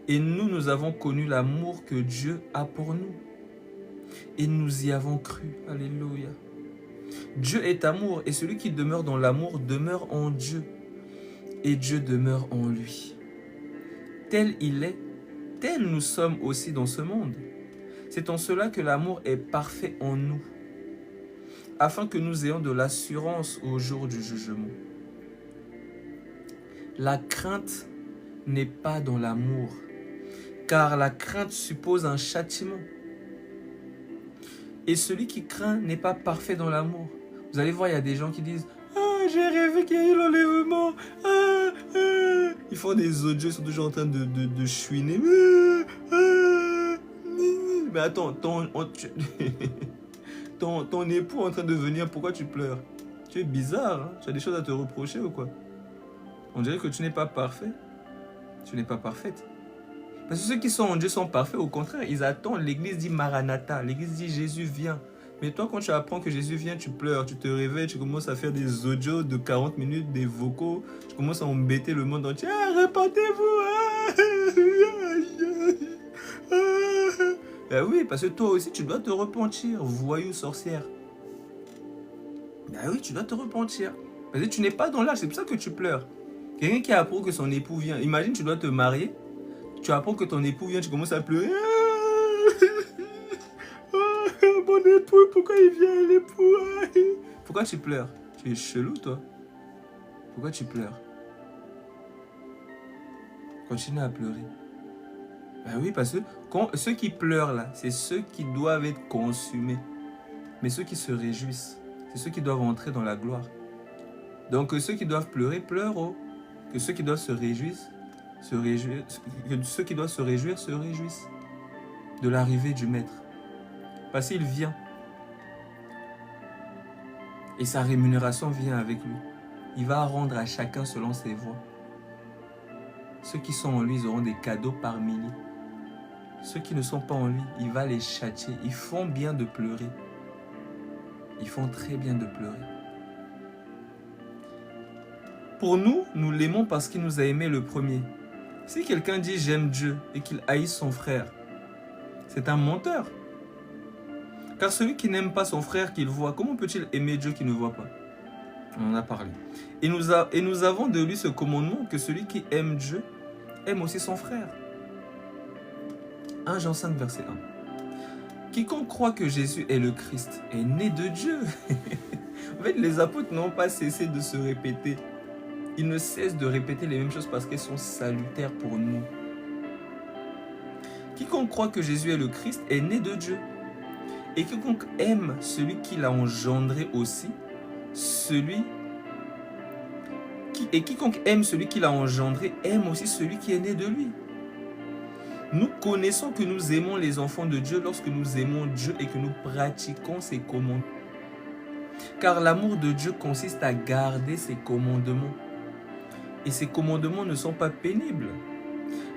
Et nous avons connu l'amour que Dieu a pour nous. Et nous y avons cru. Alléluia. Dieu est amour, et celui qui demeure dans l'amour demeure en Dieu, et Dieu demeure en lui. Tel il est, tel nous sommes aussi dans ce monde. C'est en cela que l'amour est parfait en nous, afin que nous ayons de l'assurance au jour du jugement. La crainte n'est pas dans l'amour, car la crainte suppose un châtiment. Et celui qui craint n'est pas parfait dans l'amour. Vous allez voir, il y a des gens qui disent « Ah, j'ai rêvé qu'il y a eu l'enlèvement. Ils font des audios, ils sont toujours en train de chouiner. Mais attends, ton époux est en train de venir, pourquoi tu pleures? Tu es bizarre, hein? Tu as des choses à te reprocher ou quoi? On dirait que tu n'es pas parfait. Tu n'es pas parfaite. Parce que ceux qui sont en Dieu sont parfaits. Au contraire, ils attendent. L'église dit Maranatha. L'église dit Jésus vient. Mais toi, quand tu apprends que Jésus vient, tu pleures, tu te réveilles, tu commences à faire des audios de 40 minutes, des vocaux. Tu commences à embêter le monde entier. Ah, repentez-vous. Ben oui, parce que toi aussi, tu dois te repentir, voyou, sorcière. Ben oui, tu dois te repentir. Parce que tu n'es pas dans l'âge, c'est pour ça que tu pleures. Quelqu'un qui apprend que son époux vient. Imagine, tu dois te marier. Tu apprends que ton époux vient, tu commences à pleurer. Mon époux, pourquoi il vient, l'époux? Pourquoi tu pleures? Tu es chelou, toi. Pourquoi tu pleures? Continue à pleurer. Ben oui, parce que ceux qui pleurent là, c'est ceux qui doivent être consumés. Mais ceux qui se réjouissent, c'est ceux qui doivent entrer dans la gloire. Donc ceux qui doivent pleurer, pleurent. Oh. Que ceux qui doivent se réjouir, que ceux qui doivent se réjouissent de l'arrivée du Maître. Parce qu'il vient. Et sa rémunération vient avec lui. Il va rendre à chacun selon ses voies. Ceux qui sont en lui, ils auront des cadeaux par milliers. Ceux qui ne sont pas en lui, il va les châtier. Ils font bien de pleurer. Ils font très bien de pleurer. Pour nous, nous l'aimons parce qu'il nous a aimés le premier. Si quelqu'un dit j'aime Dieu et qu'il haïsse son frère, c'est un menteur. Car celui qui n'aime pas son frère qu'il voit, comment peut-il aimer Dieu qu'il ne voit pas? On en a parlé. Et nous avons de lui ce commandement que celui qui aime Dieu aime aussi son frère. 1 Jean 5, verset 1. Quiconque croit que Jésus est le Christ est né de Dieu. En fait, les apôtres n'ont pas cessé de se répéter. Ils ne cessent de répéter les mêmes choses parce qu'elles sont salutaires pour nous. Quiconque croit que Jésus est le Christ est né de Dieu. Et quiconque aime celui qui l'a engendré aussi, quiconque aime celui qui l'a engendré aime aussi celui qui est né de lui. Nous connaissons que nous aimons les enfants de Dieu lorsque nous aimons Dieu et que nous pratiquons ses commandements. Car l'amour de Dieu consiste à garder ses commandements. Et ses commandements ne sont pas pénibles.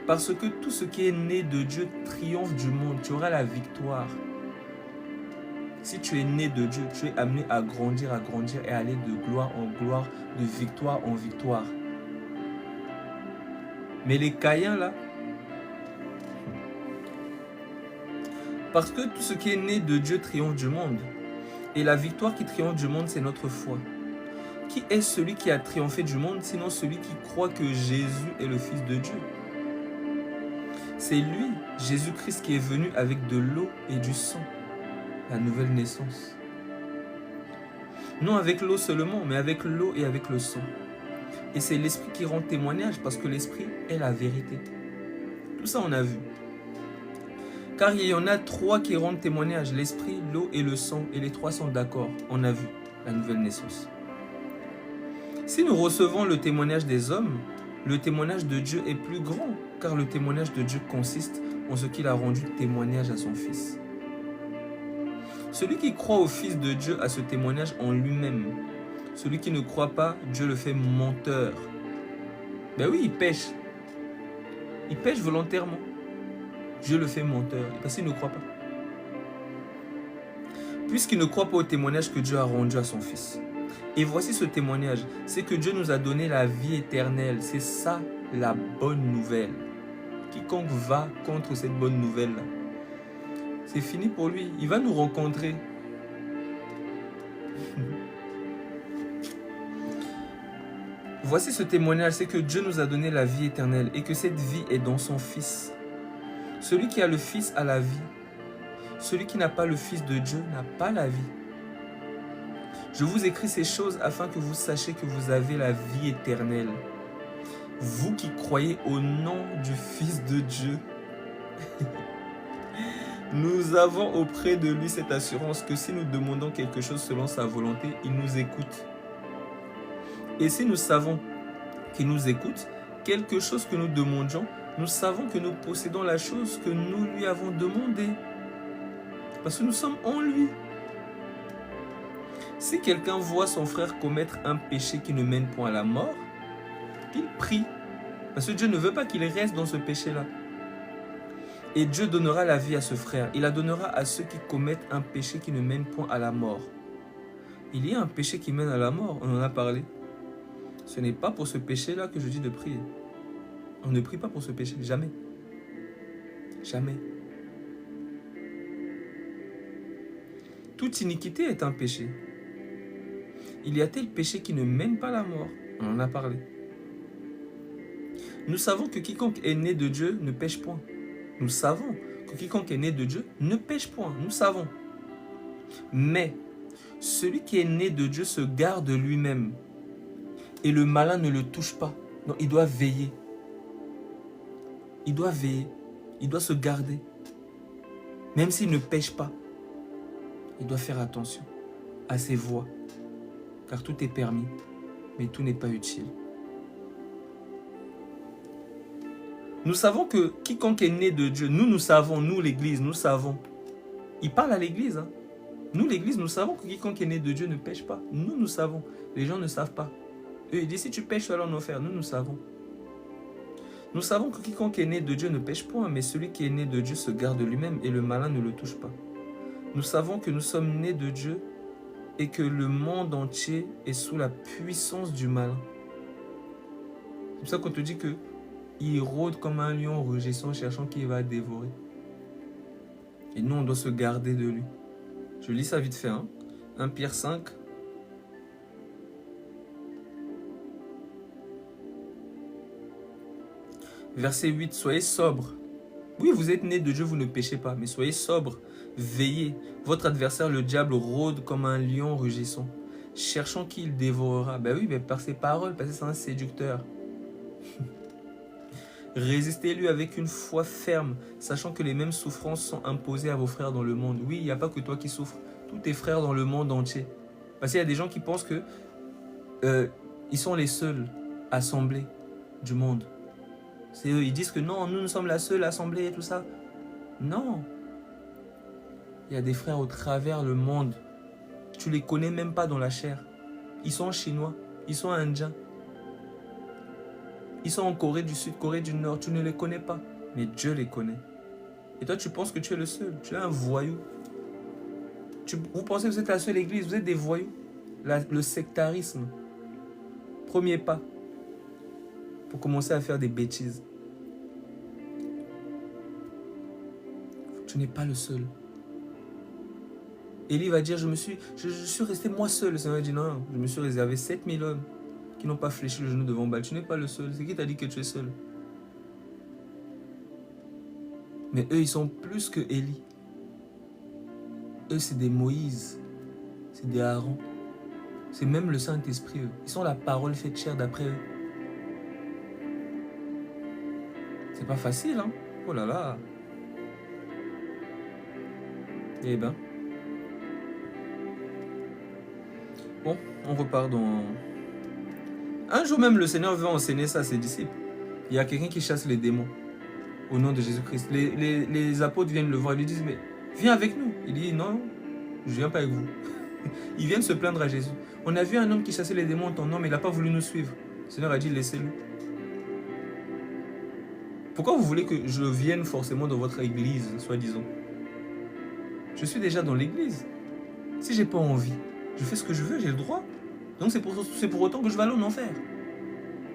Parce que tout ce qui est né de Dieu triomphe du monde. Tu auras la victoire. Si tu es né de Dieu, tu es amené à grandir et à aller de gloire en gloire, de victoire en victoire. Mais les Caïens là, parce que tout ce qui est né de Dieu triomphe du monde. Et la victoire qui triomphe du monde, c'est notre foi. Qui est celui qui a triomphé du monde, sinon celui qui croit que Jésus est le Fils de Dieu? C'est lui, Jésus-Christ, qui est venu avec de l'eau et du sang. La nouvelle naissance. Non avec l'eau seulement, mais avec l'eau et avec le sang. Et c'est l'Esprit qui rend témoignage, parce que l'Esprit est la vérité. Tout ça, on a vu. Car il y en a 3 qui rendent témoignage, l'Esprit, l'eau et le sang, et les 3 sont d'accord. On a vu la nouvelle naissance. Si nous recevons le témoignage des hommes, le témoignage de Dieu est plus grand, car le témoignage de Dieu consiste en ce qu'il a rendu témoignage à son Fils. Celui qui croit au Fils de Dieu a ce témoignage en lui-même. Celui qui ne croit pas, Dieu le fait menteur. Ben oui, il pêche. Il pêche volontairement. Dieu le fait menteur, parce qu'il ne croit pas. Puisqu'il ne croit pas au témoignage que Dieu a rendu à son Fils. Et voici ce témoignage, c'est que Dieu nous a donné la vie éternelle. C'est ça la bonne nouvelle. Quiconque va contre cette bonne nouvelle-là, c'est fini pour lui. Il va nous rencontrer. Voici ce témoignage, c'est que Dieu nous a donné la vie éternelle et que cette vie est dans son Fils. Celui qui a le Fils a la vie. Celui qui n'a pas le Fils de Dieu n'a pas la vie. Je vous écris ces choses afin que vous sachiez que vous avez la vie éternelle. Vous qui croyez au nom du Fils de Dieu. Nous avons auprès de lui cette assurance que si nous demandons quelque chose selon sa volonté, il nous écoute. Et si nous savons qu'il nous écoute, quelque chose que nous demandions, nous savons que nous possédons la chose que nous lui avons demandée. Parce que nous sommes en lui. Si quelqu'un voit son frère commettre un péché qui ne mène point à la mort, qu'il prie. Parce que Dieu ne veut pas qu'il reste dans ce péché-là. Et Dieu donnera la vie à ce frère. Il la donnera à ceux qui commettent un péché qui ne mène point à la mort. Il y a un péché qui mène à la mort, on en a parlé. Ce n'est pas pour ce péché-là que je dis de prier. On ne prie pas pour ce péché, jamais. Jamais. Toute iniquité est un péché. Il y a tel péché qui ne mène pas à la mort. On en a parlé. Nous savons que quiconque est né de Dieu ne pêche point. Nous savons que quiconque est né de Dieu ne pêche point. Nous savons. Mais celui qui est né de Dieu se garde lui-même. Et le malin ne le touche pas. Non, il doit veiller. Il doit veiller. Il doit se garder. Même s'il ne pêche pas. Il doit faire attention à ses voies. Car tout est permis, mais tout n'est pas utile. Nous savons que quiconque est né de Dieu, nous savons, nous l'Église, nous savons. Il parle à l'Église. Hein. Nous l'Église, nous savons que quiconque est né de Dieu ne pêche pas. Nous savons. Les gens ne savent pas. Eux, ils disent, si tu pêches, tu vas en enfer. Nous savons. Nous savons que quiconque est né de Dieu ne pêche point, mais celui qui est né de Dieu se garde lui-même et le malin ne le touche pas. Nous savons que nous sommes nés de Dieu et que le monde entier est sous la puissance du malin. C'est pour ça qu'on te dit que il rôde comme un lion rugissant, cherchant qui va dévorer. Et nous, on doit se garder de lui. Je lis ça vite fait. 1 Pierre 5. Verset 8. Soyez sobres. Oui, vous êtes nés de Dieu, vous ne péchez pas. Mais soyez sobres. Veillez. Votre adversaire, le diable, rôde comme un lion rugissant, cherchant qui il dévorera. Ben oui, mais par ses paroles, parce que c'est un séducteur. Résistez-lui avec une foi ferme, sachant que les mêmes souffrances sont imposées à vos frères dans le monde. Oui, il n'y a pas que toi qui souffres, tous tes frères dans le monde entier. Parce qu'il y a des gens qui pensent que ils sont les seuls assemblés du monde. C'est eux, ils disent que non, nous sommes la seule assemblée et tout ça. Non. Il y a des frères au travers le monde. Tu les connais même pas dans la chair. Ils sont chinois, ils sont indiens. Ils sont en Corée du Sud, Corée du Nord, tu ne les connais pas. Mais Dieu les connaît. Et toi, tu penses que tu es le seul. Tu es un voyou. Vous pensez que vous êtes la seule église, vous êtes des voyous. Le sectarisme. Premier pas. Pour commencer à faire des bêtises. Tu n'es pas le seul. Élie va dire, je suis resté moi seul. Le Seigneur dit, non, je me suis réservé 7000 hommes qui n'ont pas fléchi le genou devant Baal. Tu n'es pas le seul. C'est qui t'a dit que tu es seul? Mais eux, ils sont plus que Élie. Eux, c'est des Moïse. C'est des Aaron. C'est même le Saint-Esprit, eux. Ils sont la parole faite chair d'après eux. C'est pas facile, hein? Oh là là. Eh ben. Bon, on repart dans... Un jour même, le Seigneur veut enseigner ça à ses disciples. Il y a quelqu'un qui chasse les démons au nom de Jésus-Christ. Les apôtres viennent le voir et lui disent, mais viens avec nous. Il dit, non, je ne viens pas avec vous. Ils viennent se plaindre à Jésus. On a vu un homme qui chassait les démons en ton nom, mais il n'a pas voulu nous suivre. Le Seigneur a dit, laissez-le. Pourquoi vous voulez que je vienne forcément dans votre église, soi-disant? Je suis déjà dans l'église. Si j'ai pas envie, je fais ce que je veux, j'ai le droit. Donc c'est pour autant que je vais aller en enfer.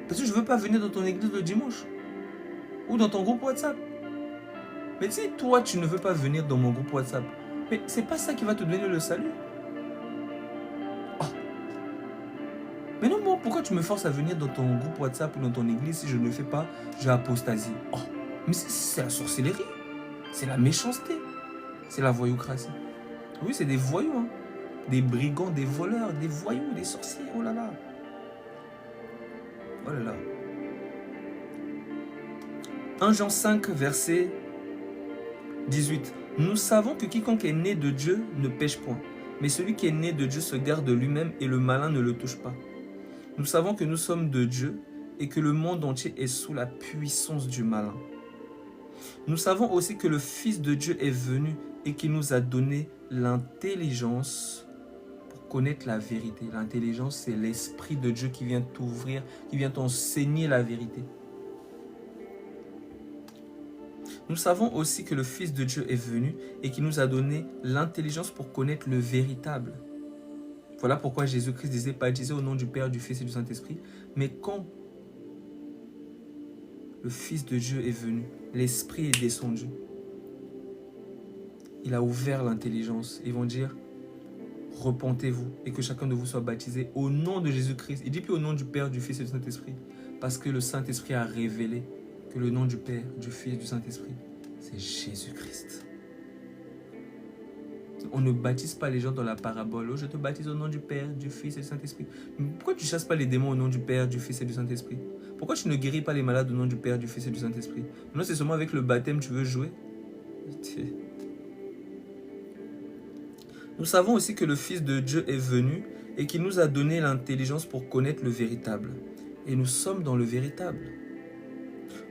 Parce que je ne veux pas venir dans ton église le dimanche. Ou dans ton groupe WhatsApp. Mais si toi tu ne veux pas venir dans mon groupe WhatsApp, mais c'est pas ça qui va te donner le salut. Oh. Mais non, bon, pourquoi tu me forces à venir dans ton groupe WhatsApp ou dans ton église si je ne le fais pas, j'ai apostasie. Oh. Mais c'est la sorcellerie. C'est la méchanceté. C'est la voyoucratie. Oui, c'est des voyous, hein. Des brigands, des voleurs, des voyous, des sorciers. Oh là là. Oh là là. 1 Jean 5, verset 18. Nous savons que quiconque est né de Dieu ne pêche point. Mais celui qui est né de Dieu se garde de lui-même et le malin ne le touche pas. Nous savons que nous sommes de Dieu et que le monde entier est sous la puissance du malin. Nous savons aussi que le Fils de Dieu est venu et qu'il nous a donné l'intelligence pour connaître la vérité. L'intelligence, c'est l'Esprit de Dieu qui vient t'ouvrir, qui vient t'enseigner la vérité. Nous savons aussi que le Fils de Dieu est venu et qu'il nous a donné l'intelligence pour connaître le véritable. Voilà pourquoi Jésus-Christ disait, pas disait au nom du Père, du Fils et du Saint-Esprit, mais quand le Fils de Dieu est venu, l'Esprit est descendu. Il a ouvert l'intelligence. Ils vont dire, repentez-vous et que chacun de vous soit baptisé au nom de Jésus-Christ. Il dit plus au nom du Père, du Fils et du Saint-Esprit, parce que le Saint-Esprit a révélé que le nom du Père, du Fils et du Saint-Esprit, c'est Jésus-Christ. On ne baptise pas les gens dans la parabole. Oh, je te baptise au nom du Père, du Fils et du Saint-Esprit. Pourquoi tu ne chasses pas les démons au nom du Père, du Fils et du Saint-Esprit? Pourquoi tu ne guéris pas les malades au nom du Père, du Fils et du Saint-Esprit? Non, c'est seulement avec le baptême que tu veux jouer. Nous savons aussi que le Fils de Dieu est venu et qu'il nous a donné l'intelligence pour connaître le véritable. Et nous sommes dans le véritable.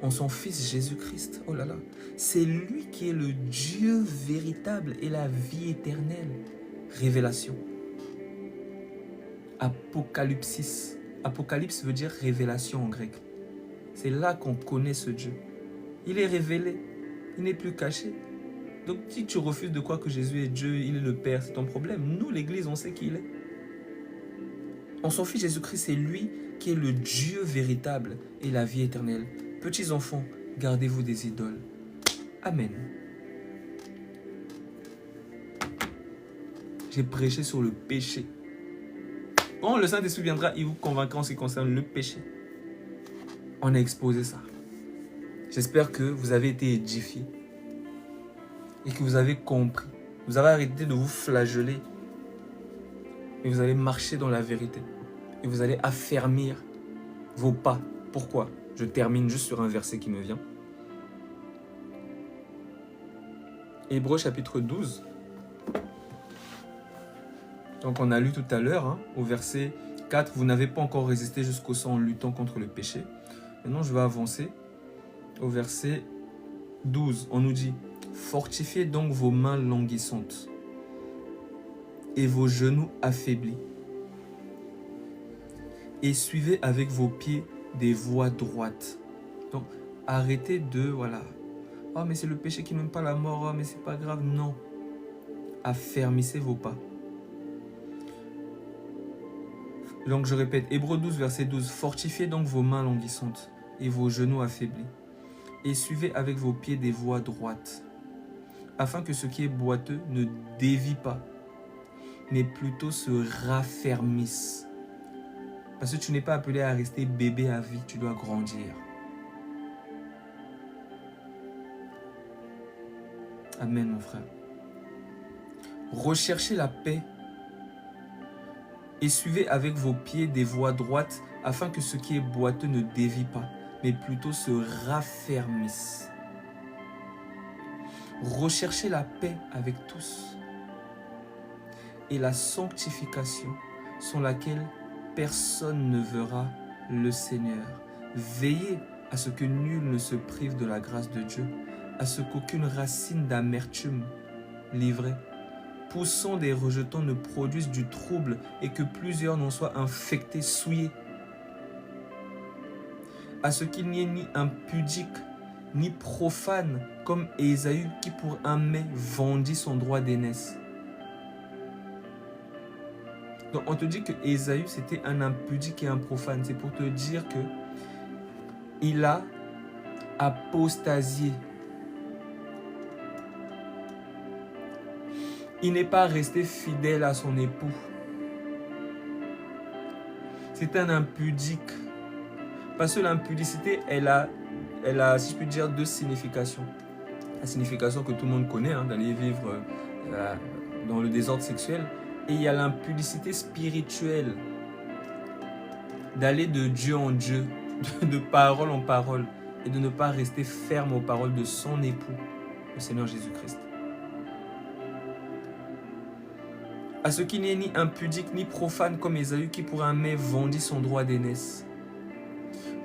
En son Fils Jésus-Christ. Oh là là. C'est lui qui est le Dieu véritable et la vie éternelle. Révélation. Apocalypsis. Apocalypse veut dire révélation en grec. C'est là qu'on connaît ce Dieu. Il est révélé. Il n'est plus caché. Donc si tu refuses de croire que Jésus est Dieu, il est le Père, c'est ton problème. Nous, l'Église, on sait qui il est. En son Fils Jésus-Christ, c'est lui qui est le Dieu véritable et la vie éternelle. Petits enfants, gardez-vous des idoles. Amen. J'ai prêché sur le péché. Quand le Saint-Esprit viendra, il vous convaincra en ce qui concerne le péché. On a exposé ça. J'espère que vous avez été édifiés et que vous avez compris. Vous avez arrêté de vous flageller et vous allez marcher dans la vérité. Et vous allez affermir vos pas. Pourquoi? Je termine juste sur un verset qui me vient. Hébreux chapitre 12. Donc on a lu tout à l'heure, au verset 4, vous n'avez pas encore résisté jusqu'au sang en luttant contre le péché. Maintenant je vais avancer au verset 12. On nous dit, fortifiez donc vos mains languissantes et vos genoux affaiblis. Et suivez avec vos pieds des voies droites. Donc arrêtez de, voilà, oh mais c'est le péché qui n'aime pas la mort, oh mais c'est pas grave, non. Affermissez vos pas. Donc je répète, Hébreux 12, verset 12. Fortifiez donc vos mains languissantes et vos genoux affaiblis. Et suivez avec vos pieds des voies droites, afin que ce qui est boiteux ne dévie pas, mais plutôt se raffermisse. Parce que tu n'es pas appelé à rester bébé à vie, tu dois grandir. Amen, mon frère. Recherchez la paix et suivez avec vos pieds des voies droites afin que ce qui est boiteux ne dévie pas, mais plutôt se raffermisse. Recherchez la paix avec tous et la sanctification sans laquelle personne ne verra le Seigneur. Veillez à ce que nul ne se prive de la grâce de Dieu, à ce qu'aucune racine d'amertume livrée, poussant des rejetants ne produise du trouble et que plusieurs n'en soient infectés, souillés. À ce qu'il n'y ait ni impudique, ni profane, comme Ésaü qui pour un mets vendit son droit d'aînesse. Donc on te dit que Ésaü c'était un impudique et un profane. C'est pour te dire que il a apostasié. Il n'est pas resté fidèle à son époux. C'est un impudique. Parce que l'impudicité, elle a, si je puis dire, deux significations. La signification que tout le monde connaît, d'aller vivre dans le désordre sexuel. Et il y a l'impudicité spirituelle. D'aller de Dieu en Dieu, de parole en parole. Et de ne pas rester ferme aux paroles de son époux, le Seigneur Jésus-Christ. À ce qu'il n'y ait ni impudique ni profane comme Ésaü qui pour un mets vendit son droit d'aînesse.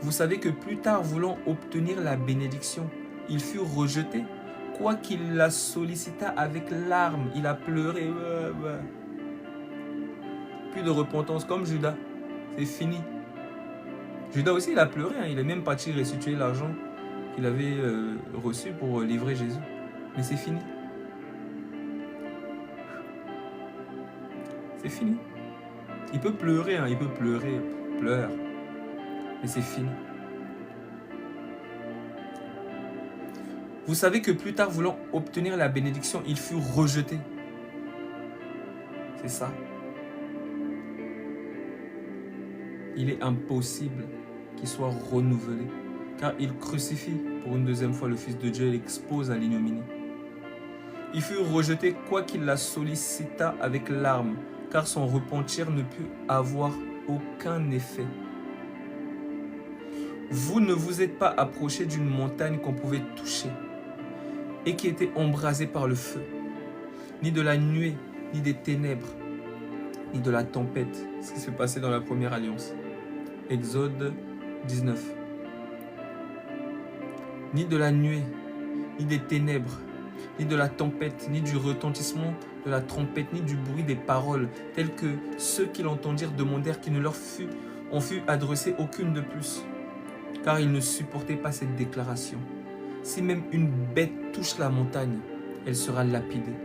Vous savez que plus tard, voulant obtenir la bénédiction, il fut rejeté, quoiqu'il la sollicita avec larmes. Il a pleuré. Plus de repentance comme Judas. C'est fini. Judas aussi, il a pleuré. Il est même parti restituer l'argent qu'il avait reçu pour livrer Jésus. Mais c'est fini. C'est fini. Il peut pleurer, il peut pleurer, pleure. Mais c'est fini. Vous savez que plus tard, voulant obtenir la bénédiction, il fut rejeté. C'est ça. Il est impossible qu'il soit renouvelé, car il crucifie pour une deuxième fois le Fils de Dieu et l'expose à l'ignominie. Il fut rejeté quoiqu'il la sollicita avec larmes, car son repentir ne put avoir aucun effet. Vous ne vous êtes pas approché d'une montagne qu'on pouvait toucher et qui était embrasée par le feu, ni de la nuée, ni des ténèbres, ni de la tempête. Ce qui s'est passé dans la première alliance. Exode 19. Ni de la nuée, ni des ténèbres, ni de la tempête, ni du retentissement de la trompette, ni du bruit des paroles, tels que ceux qui l'entendirent demandèrent qu'il ne leur fût adressé aucune de plus, car ils ne supportaient pas cette déclaration. Si même une bête touche la montagne, elle sera lapidée.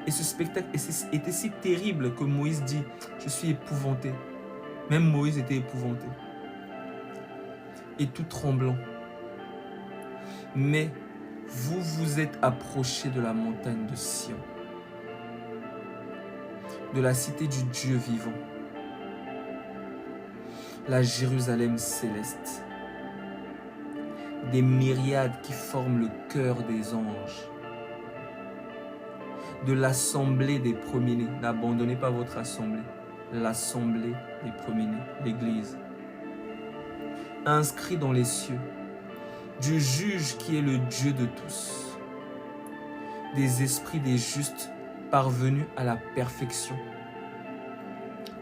Et ce spectacle était si terrible que Moïse dit, je suis épouvanté. Même Moïse était épouvanté. Et tout tremblant. Mais vous vous êtes approchés de la montagne de Sion, de la cité du Dieu vivant, la Jérusalem céleste, des myriades qui forment le cœur des anges, de l'assemblée des premiers-nés. N'abandonnez pas votre assemblée, l'assemblée des premiers-nés, l'Église, inscrit dans les cieux, du juge qui est le Dieu de tous, des esprits des justes parvenus à la perfection,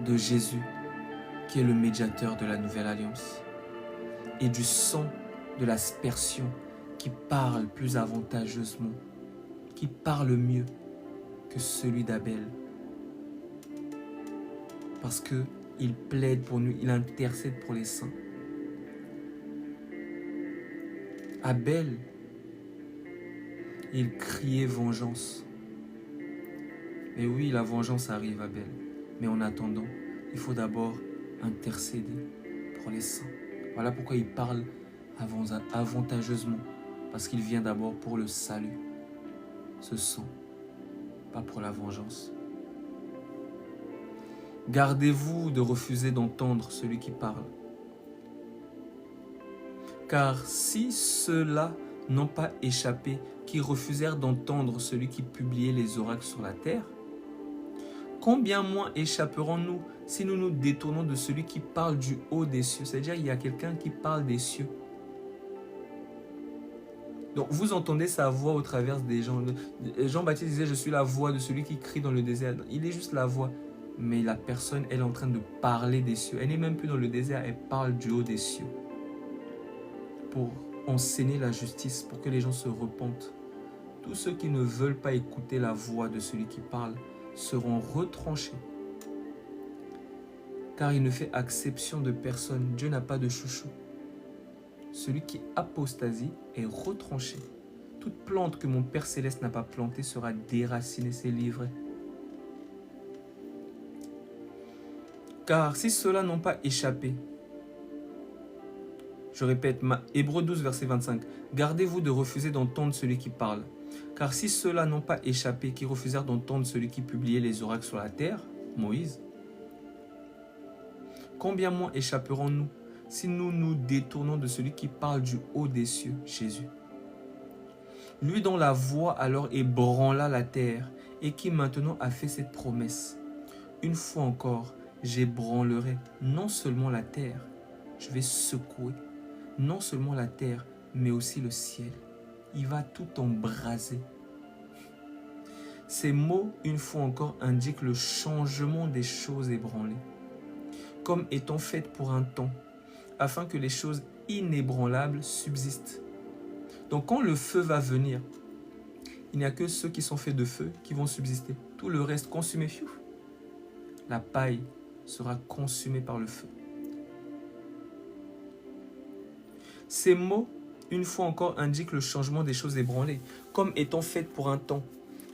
de Jésus qui est le médiateur de la nouvelle alliance, et du sang de l'aspersion qui parle plus avantageusement, qui parle mieux que celui d'Abel. Parce qu'il plaide pour nous, il intercède pour les saints. Abel, il criait vengeance. Mais oui, la vengeance arrive, Abel. Mais en attendant, il faut d'abord intercéder pour les saints. Voilà pourquoi il parle avantageusement. Parce qu'il vient d'abord pour le salut. Ce sang, pas pour la vengeance. Gardez-vous de refuser d'entendre celui qui parle. Car si ceux-là n'ont pas échappé, qui refusèrent d'entendre celui qui publiait les oracles sur la terre, combien moins échapperons-nous si nous nous détournons de celui qui parle du haut des cieux? C'est-à-dire il y a quelqu'un qui parle des cieux. Donc vous entendez sa voix au travers des gens. Jean-Baptiste disait, je suis la voix de celui qui crie dans le désert. Il est juste la voix. Mais la personne, elle est en train de parler des cieux. Elle n'est même plus dans le désert, elle parle du haut des cieux. Pour enseigner la justice, pour que les gens se repentent. Tous ceux qui ne veulent pas écouter la voix de celui qui parle seront retranchés. Car il ne fait exception de personne. Dieu n'a pas de chouchou. Celui qui apostasie est retranché. Toute plante que mon Père Céleste n'a pas plantée sera déracinée, c'est livré. Car si ceux-là n'ont pas échappé, je répète, Hébreux 12, verset 25, gardez-vous de refuser d'entendre celui qui parle. Car si ceux-là n'ont pas échappé, qui refusèrent d'entendre celui qui publiait les oracles sur la terre, Moïse, combien moins échapperons-nous si nous nous détournons de celui qui parle du haut des cieux, Jésus. Lui dont la voix alors ébranla la terre et qui maintenant a fait cette promesse. Une fois encore, j'ébranlerai non seulement la terre, je vais secouer non seulement la terre, mais aussi le ciel. Il va tout embraser. Ces mots, une fois encore, indiquent le changement des choses ébranlées, comme étant faites pour un temps, afin que les choses inébranlables subsistent. Donc quand le feu va venir, il n'y a que ceux qui sont faits de feu qui vont subsister. Tout le reste consumé, la paille sera consumée par le feu. Ces mots, une fois encore, indiquent le changement des choses ébranlées, comme étant faites pour un temps,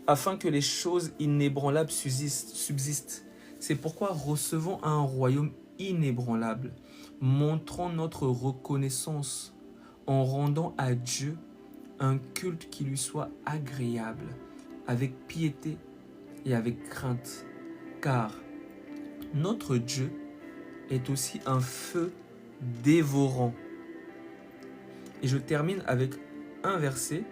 afin que les choses inébranlables subsistent. C'est pourquoi recevons un royaume inébranlable, montrant notre reconnaissance en rendant à Dieu un culte qui lui soit agréable, avec piété et avec crainte. Car notre Dieu est aussi un feu dévorant. Et je termine avec un verset.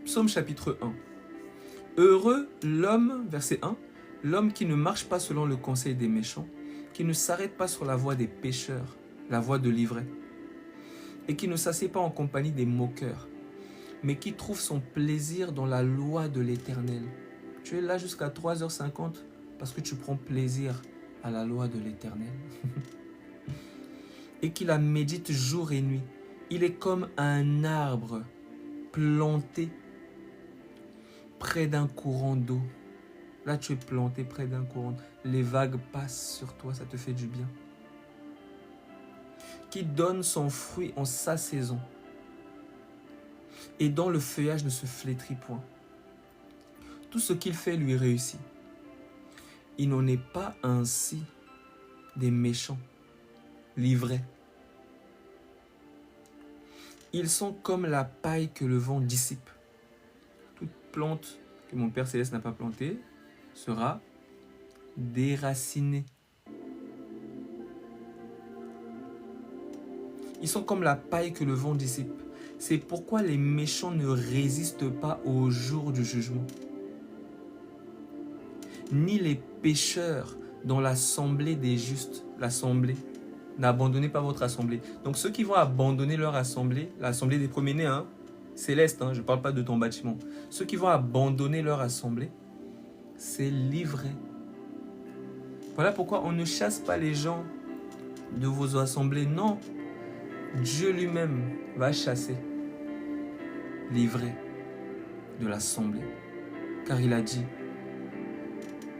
Psaume chapitre 1. Heureux l'homme, verset 1, l'homme qui ne marche pas selon le conseil des méchants, qui ne s'arrête pas sur la voie des pécheurs, la voie de l'ivraie, et qui ne s'assied pas en compagnie des moqueurs, mais qui trouve son plaisir dans la loi de l'Éternel. Tu es là jusqu'à 3h50 parce que tu prends plaisir à la loi de l'Éternel. Et qui la médite jour et nuit. Il est comme un arbre planté près d'un courant d'eau. Là, tu es planté près d'un courant. Les vagues passent sur toi, ça te fait du bien. Qui donne son fruit en sa saison. et dont le feuillage ne se flétrit point. Tout ce qu'il fait lui réussit. Il n'en est pas ainsi des méchants, livrés. Ils sont comme la paille que le vent dissipe. Toute plante que mon Père Céleste n'a pas plantée sera déracinée. Ils sont comme la paille que le vent dissipe. C'est pourquoi les méchants ne résistent pas au jour du jugement, ni les pécheurs dans l'assemblée des justes. L'assemblée. N'abandonnez pas votre assemblée. Donc ceux qui vont abandonner leur assemblée, l'assemblée des premiers-nés, céleste, je ne parle pas de ton bâtiment. Ceux qui vont abandonner leur assemblée, c'est livré. Voilà pourquoi on ne chasse pas les gens de vos assemblées. Non, Dieu lui-même va chasser, livrer de l'assemblée. Car il a dit,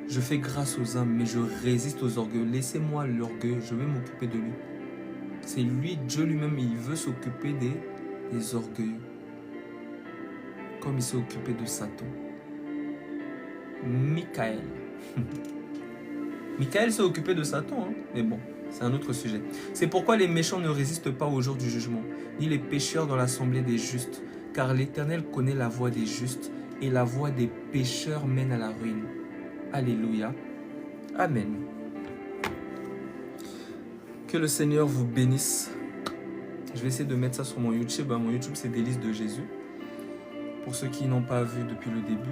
je fais grâce aux hommes, mais je résiste aux orgueilleux. Laissez-moi l'orgueil, je vais m'occuper de lui. C'est lui, Dieu lui-même, il veut s'occuper des orgueilleux. Comme il s'est occupé de Satan. Michael. Michael s'est occupé de Satan, mais bon, c'est un autre sujet. C'est pourquoi les méchants ne résistent pas au jour du jugement, ni les pécheurs dans l'assemblée des justes, car l'Éternel connaît la voie des justes, et la voie des pécheurs mène à la ruine. Alléluia. Amen. Que le Seigneur vous bénisse. Je vais essayer de mettre ça sur mon YouTube. Mon YouTube, c'est Délices de Jésus. Pour ceux qui n'ont pas vu depuis le début.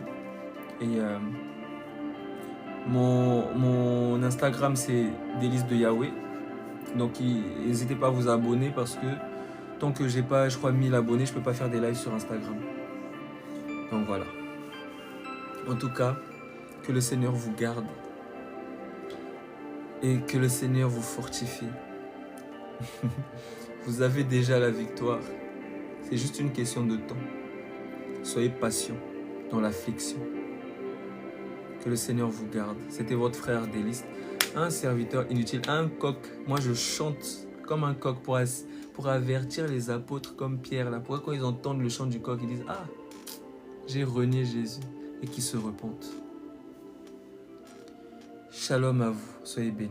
Et mon Instagram, c'est Délices de Yahweh. Donc, n'hésitez pas à vous abonner parce que tant que j'ai pas, je crois, 1000 abonnés, je peux pas faire des lives sur Instagram. Donc, voilà. En tout cas, que le Seigneur vous garde et que le Seigneur vous fortifie. Vous avez déjà la victoire. C'est juste une question de temps. Soyez patient dans l'affliction. Que le Seigneur vous garde. C'était votre frère Délice, un serviteur inutile, un coq. Moi, je chante comme un coq pour avertir les apôtres comme Pierre. Là. Pourquoi quand ils entendent le chant du coq, ils disent « Ah, j'ai renié Jésus » et qu'ils se repentent. Shalom à vous, soyez bénis.